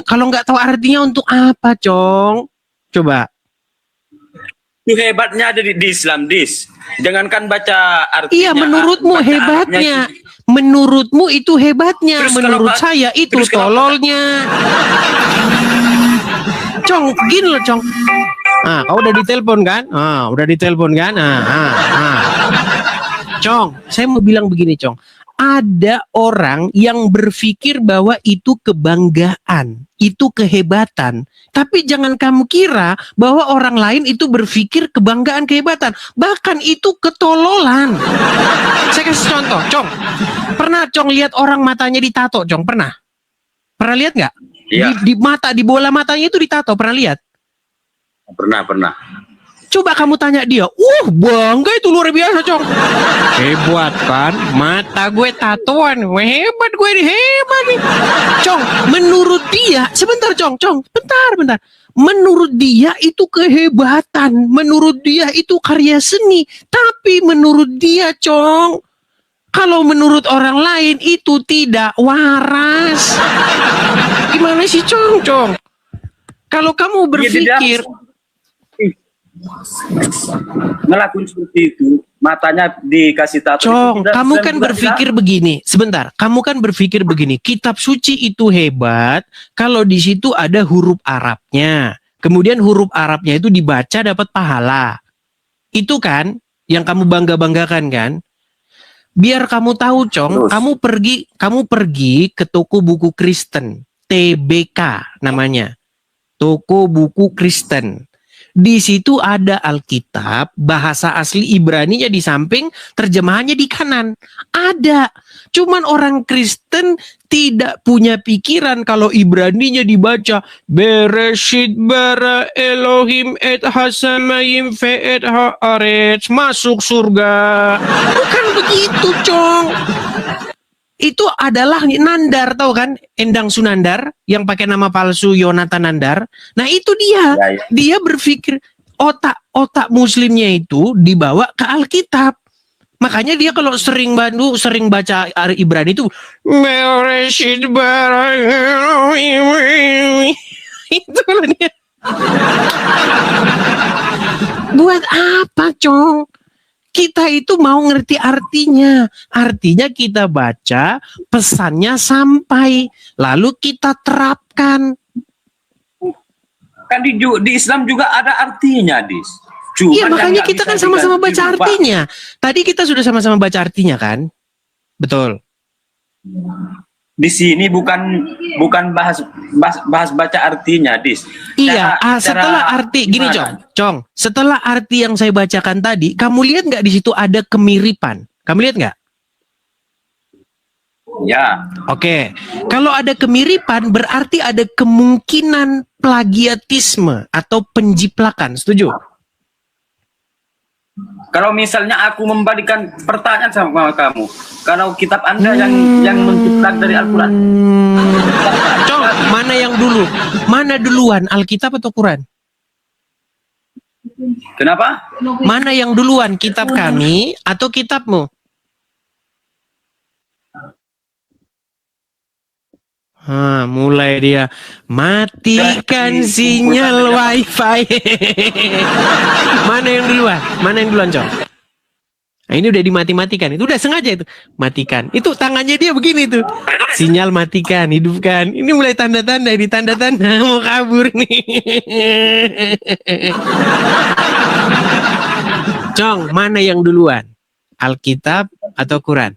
Kalau nggak tahu artinya untuk apa, Cong? Coba. Itu hebatnya ada di Islam, Jangankan baca artinya. Iya, menurutmu hebatnya. Menurutmu itu hebatnya. Terus menurut saya itu tololnya. Cong, gini loh, Cong. Kau udah ditelepon kan? Cong, saya mau bilang begini, Cong. Ada orang yang berpikir bahwa itu kebanggaan, itu kehebatan. Tapi jangan kamu kira bahwa orang lain itu berpikir kebanggaan, kehebatan. Bahkan itu ketololan. Saya kasih contoh, Cong. Pernah, Cong, lihat orang matanya ditato, Cong? Pernah? Pernah lihat nggak? Iya. Di mata, di bola matanya itu ditato. Pernah lihat? Pernah. Coba kamu tanya dia, bangga itu luar biasa, Cong. Hebat kan? Mata gue tatoan, hebat gue ini, hebat nih. Cong, menurut dia, sebentar Cong, bentar. Menurut dia itu kehebatan, menurut dia itu karya seni. Tapi menurut dia, Cong, kalau menurut orang lain itu tidak waras. Gimana sih, Cong? Kalau kamu berpikir ngelakuin seperti itu, matanya dikasih tato. Cong, kamu kan berpikir begini. Sebentar, kamu kan berpikir begini. Kitab suci itu hebat kalau di situ ada huruf Arabnya. Kemudian huruf Arabnya itu dibaca dapat pahala. Itu kan yang kamu bangga-banggakan kan? Biar kamu tahu, Cong, kamu pergi ke toko buku Kristen, TBK namanya. Toko buku Kristen. Di situ ada Alkitab, bahasa asli Ibraninya di samping, terjemahannya di kanan. Ada. Cuman orang Kristen tidak punya pikiran kalau Ibraninya dibaca Bereshit bara Elohim et hasamayim ve'et haaretz, masuk surga. Bukan begitu, Cong. Itu adalah Nandar, tahu kan? Endang Sunandar yang pakai nama palsu Yonatan Nandar. Nah, itu dia. Ya. Dia berpikir otak muslimnya itu dibawa ke Alkitab. Makanya dia kalau sering baca Ibrani itu Bereshit bara itu loh dia. Buat apa, Cong? Kita itu mau ngerti artinya. Artinya kita baca, pesannya sampai. Lalu kita terapkan. Kan di Islam juga ada artinya, Dis. Iya, makanya kita kan sama-sama baca artinya. Tadi kita sudah sama-sama baca artinya kan? Betul. Di sini bukan bahas baca artinya, Dis. Iya, setelah arti gini, Cong. Setelah arti yang saya bacakan tadi, kamu lihat nggak di situ ada kemiripan? Kamu lihat nggak? Ya. Oke. Kalau ada kemiripan, berarti ada kemungkinan plagiatisme atau penjiplakan. Setuju? Kalau misalnya aku membalikan pertanyaan sama kamu, kalau kitab Anda yang menciplak dari Al-Quran, Cong, mana yang dulu? Mana duluan, Alkitab atau Quran? kenapa? Mana yang duluan, kitab kami atau kitabmu? Mulai dia matikan sinyal wifi. Mana yang duluan, Cong? Nah, ini udah dimati-matikan. Itu udah sengaja itu. Matikan. Itu tangannya dia begini tuh. Sinyal matikan, hidupkan. Ini mulai tanda-tanda, ini tanda-tanda mau kabur nih. Cong, mana yang duluan? Alkitab atau Quran?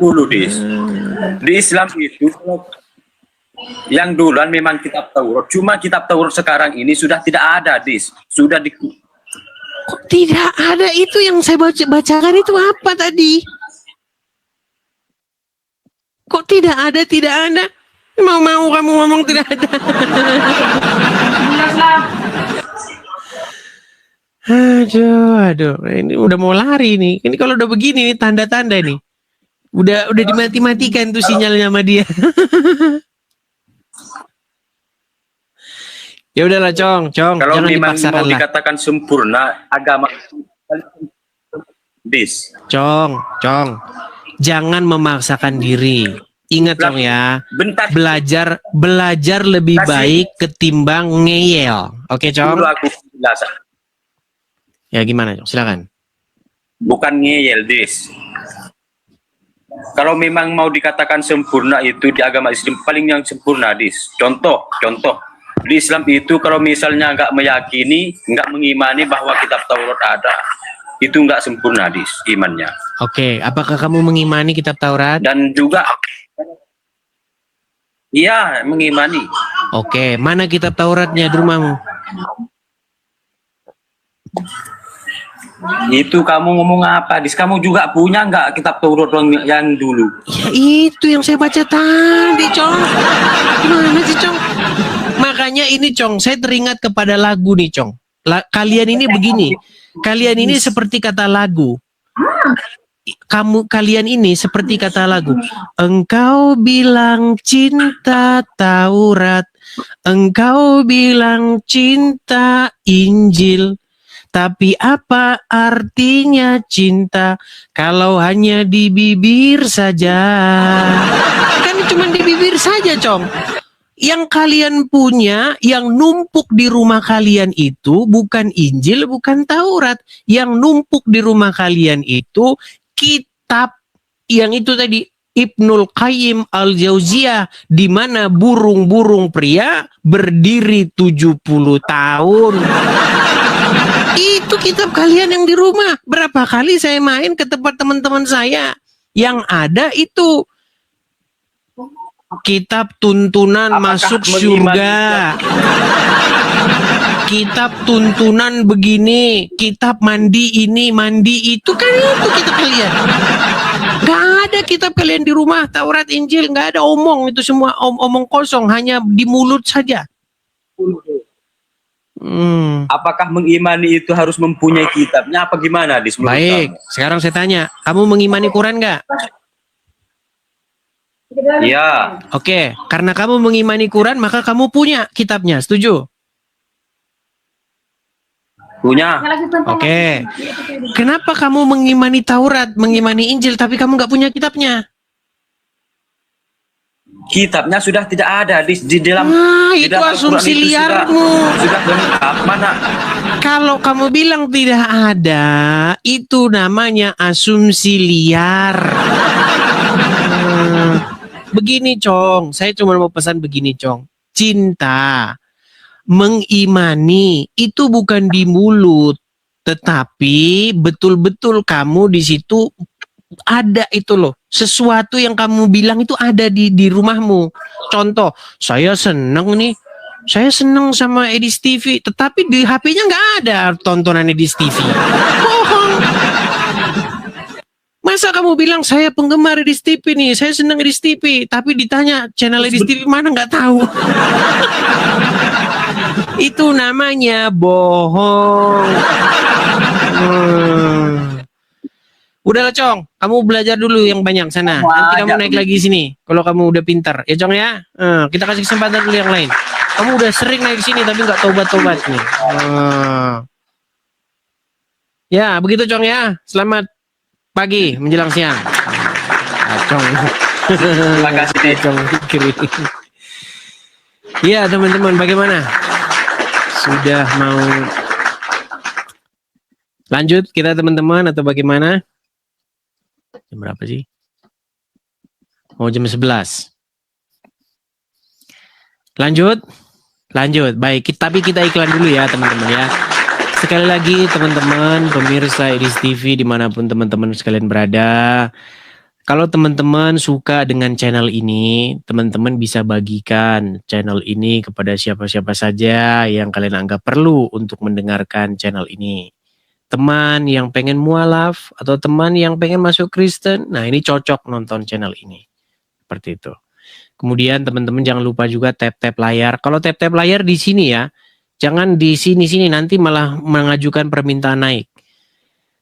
Dulu, Dis. Di Islam itu yang duluan memang kitab Taurat. Cuma kitab Taurat sekarang ini sudah tidak ada, Dis. Sudah Kok tidak ada? Itu yang saya bacakan itu apa tadi? Kok tidak ada? Mau kamu ngomong tidak ada? Aduh. Ini udah mau lari nih. Ini kalau udah begini nih tanda-tanda nih. Udah dimati-matikan tuh sinyalnya sama dia. Ya udahlah, Cong, kalau jangan memang dipaksakan mau lah. dikatakan sempurna agama Dis. Cong, jangan memaksakan diri. Ingat, Cong ya. Bentar. Belajar lebih baik ketimbang ngeyel. Oke, Cong? Dulu aku jelasan. Ya gimana, Cong? Silakan. Bukan ngeyel, Dis. Kalau memang mau dikatakan sempurna itu di agama Islam paling yang sempurna, Dis. Contoh. Di Islam itu kalau misalnya nggak meyakini, nggak mengimani bahwa kitab Taurat ada, itu nggak sempurna, Dis, imannya. Oke, apakah kamu mengimani kitab Taurat? Dan juga, iya, mengimani. Oke, mana kitab Tauratnya di rumahmu? Itu kamu ngomong apa? Kamu juga punya nggak kitab Taurat yang dulu? Ya itu yang saya baca tadi, Cong. Gimana sih, Cong? Makanya ini, Cong, saya teringat kepada lagu nih, Cong. Kalian ini begini. Kalian ini seperti kata lagu. Kalian ini seperti kata lagu. Engkau bilang cinta Taurat, engkau bilang cinta Injil. Tapi apa artinya cinta kalau hanya di bibir saja? Kan cuma di bibir saja, Cong. Yang kalian punya, yang numpuk di rumah kalian itu bukan Injil, bukan Taurat. Yang numpuk di rumah kalian itu kitab yang itu tadi, Ibnul Qayyim Al-Jauziyah, di mana burung-burung pria berdiri 70 tahun. Itu kitab kalian yang di rumah. Berapa kali saya main ke tempat teman-teman saya, yang ada itu kitab tuntunan masuk surga, kitab tuntunan begini, kitab mandi ini, mandi itu, kan itu kitab kalian. Gak ada kitab kalian di rumah, Taurat, Injil, gak ada, omong itu semua, omong kosong, hanya di mulut saja. Apakah mengimani itu harus mempunyai kitabnya apa gimana? Baik, sekarang saya tanya, kamu mengimani Quran nggak? Iya. Oke, karena kamu mengimani Quran, maka kamu punya kitabnya, setuju? Punya. Oke. Kenapa kamu mengimani Taurat, mengimani Injil, tapi kamu nggak punya kitabnya? Kitabnya sudah tidak ada di dalam. Itu asumsi liarmu. Sudah lengkap mana? Kalau kamu bilang tidak ada, itu namanya asumsi liar. Begini, Cong, saya cuma mau pesan begini, Cong. Cinta, mengimani itu bukan di mulut, tetapi betul-betul kamu di situ ada itu loh. Sesuatu yang kamu bilang itu ada di rumahmu. Contoh, saya seneng nih. Saya seneng sama Edis TV, tetapi di HP-nya nggak ada tontonan Edis TV. Bohong. Masa kamu bilang saya penggemar Edis TV nih, saya seneng Edis TV, tapi ditanya channel Edis TV mana nggak tahu. Itu namanya bohong. Udahlah, Cong, kamu belajar dulu yang banyak sana. Nanti kamu naik lagi sini kalau kamu udah pintar. Ya, Cong ya. Kita kasih kesempatan dulu yang lain. Kamu udah sering naik sini tapi nggak tobat-tobat nih. Ya, begitu, Cong ya. Selamat pagi menjelang siang. Cong. Terima kasih, Cong. Iya, teman-teman, bagaimana? Sudah mau lanjut kita, teman-teman, atau bagaimana? Jam berapa sih? Oh, jam 11. Lanjut? Lanjut. Baik, tapi kita iklan dulu ya, teman-teman ya. Sekali lagi, teman-teman, pemirsa Edis TV dimanapun teman-teman sekalian berada. Kalau teman-teman suka dengan channel ini, teman-teman bisa bagikan channel ini kepada siapa-siapa saja yang kalian anggap perlu untuk mendengarkan channel ini. Teman yang pengen mualaf atau teman yang pengen masuk Kristen, nah ini cocok nonton channel ini. Seperti itu. Kemudian teman-teman jangan lupa juga tap-tap layar. Kalau tap-tap layar di sini ya, jangan di sini-sini, nanti malah mengajukan permintaan naik.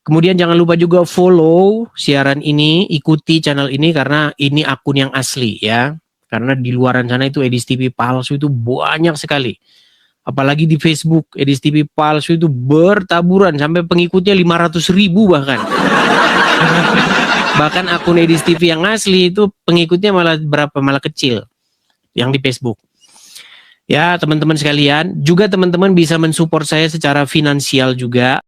Kemudian jangan lupa juga follow siaran ini, ikuti channel ini karena ini akun yang asli ya. Karena di luaran sana itu Edis TV palsu itu banyak sekali. Apalagi di Facebook, Edis TV palsu itu bertaburan sampai pengikutnya 500.000 bahkan. Bahkan akun Edis TV yang asli itu pengikutnya malah kecil yang di Facebook. Ya, teman-teman sekalian, juga teman-teman bisa mensupport saya secara finansial juga.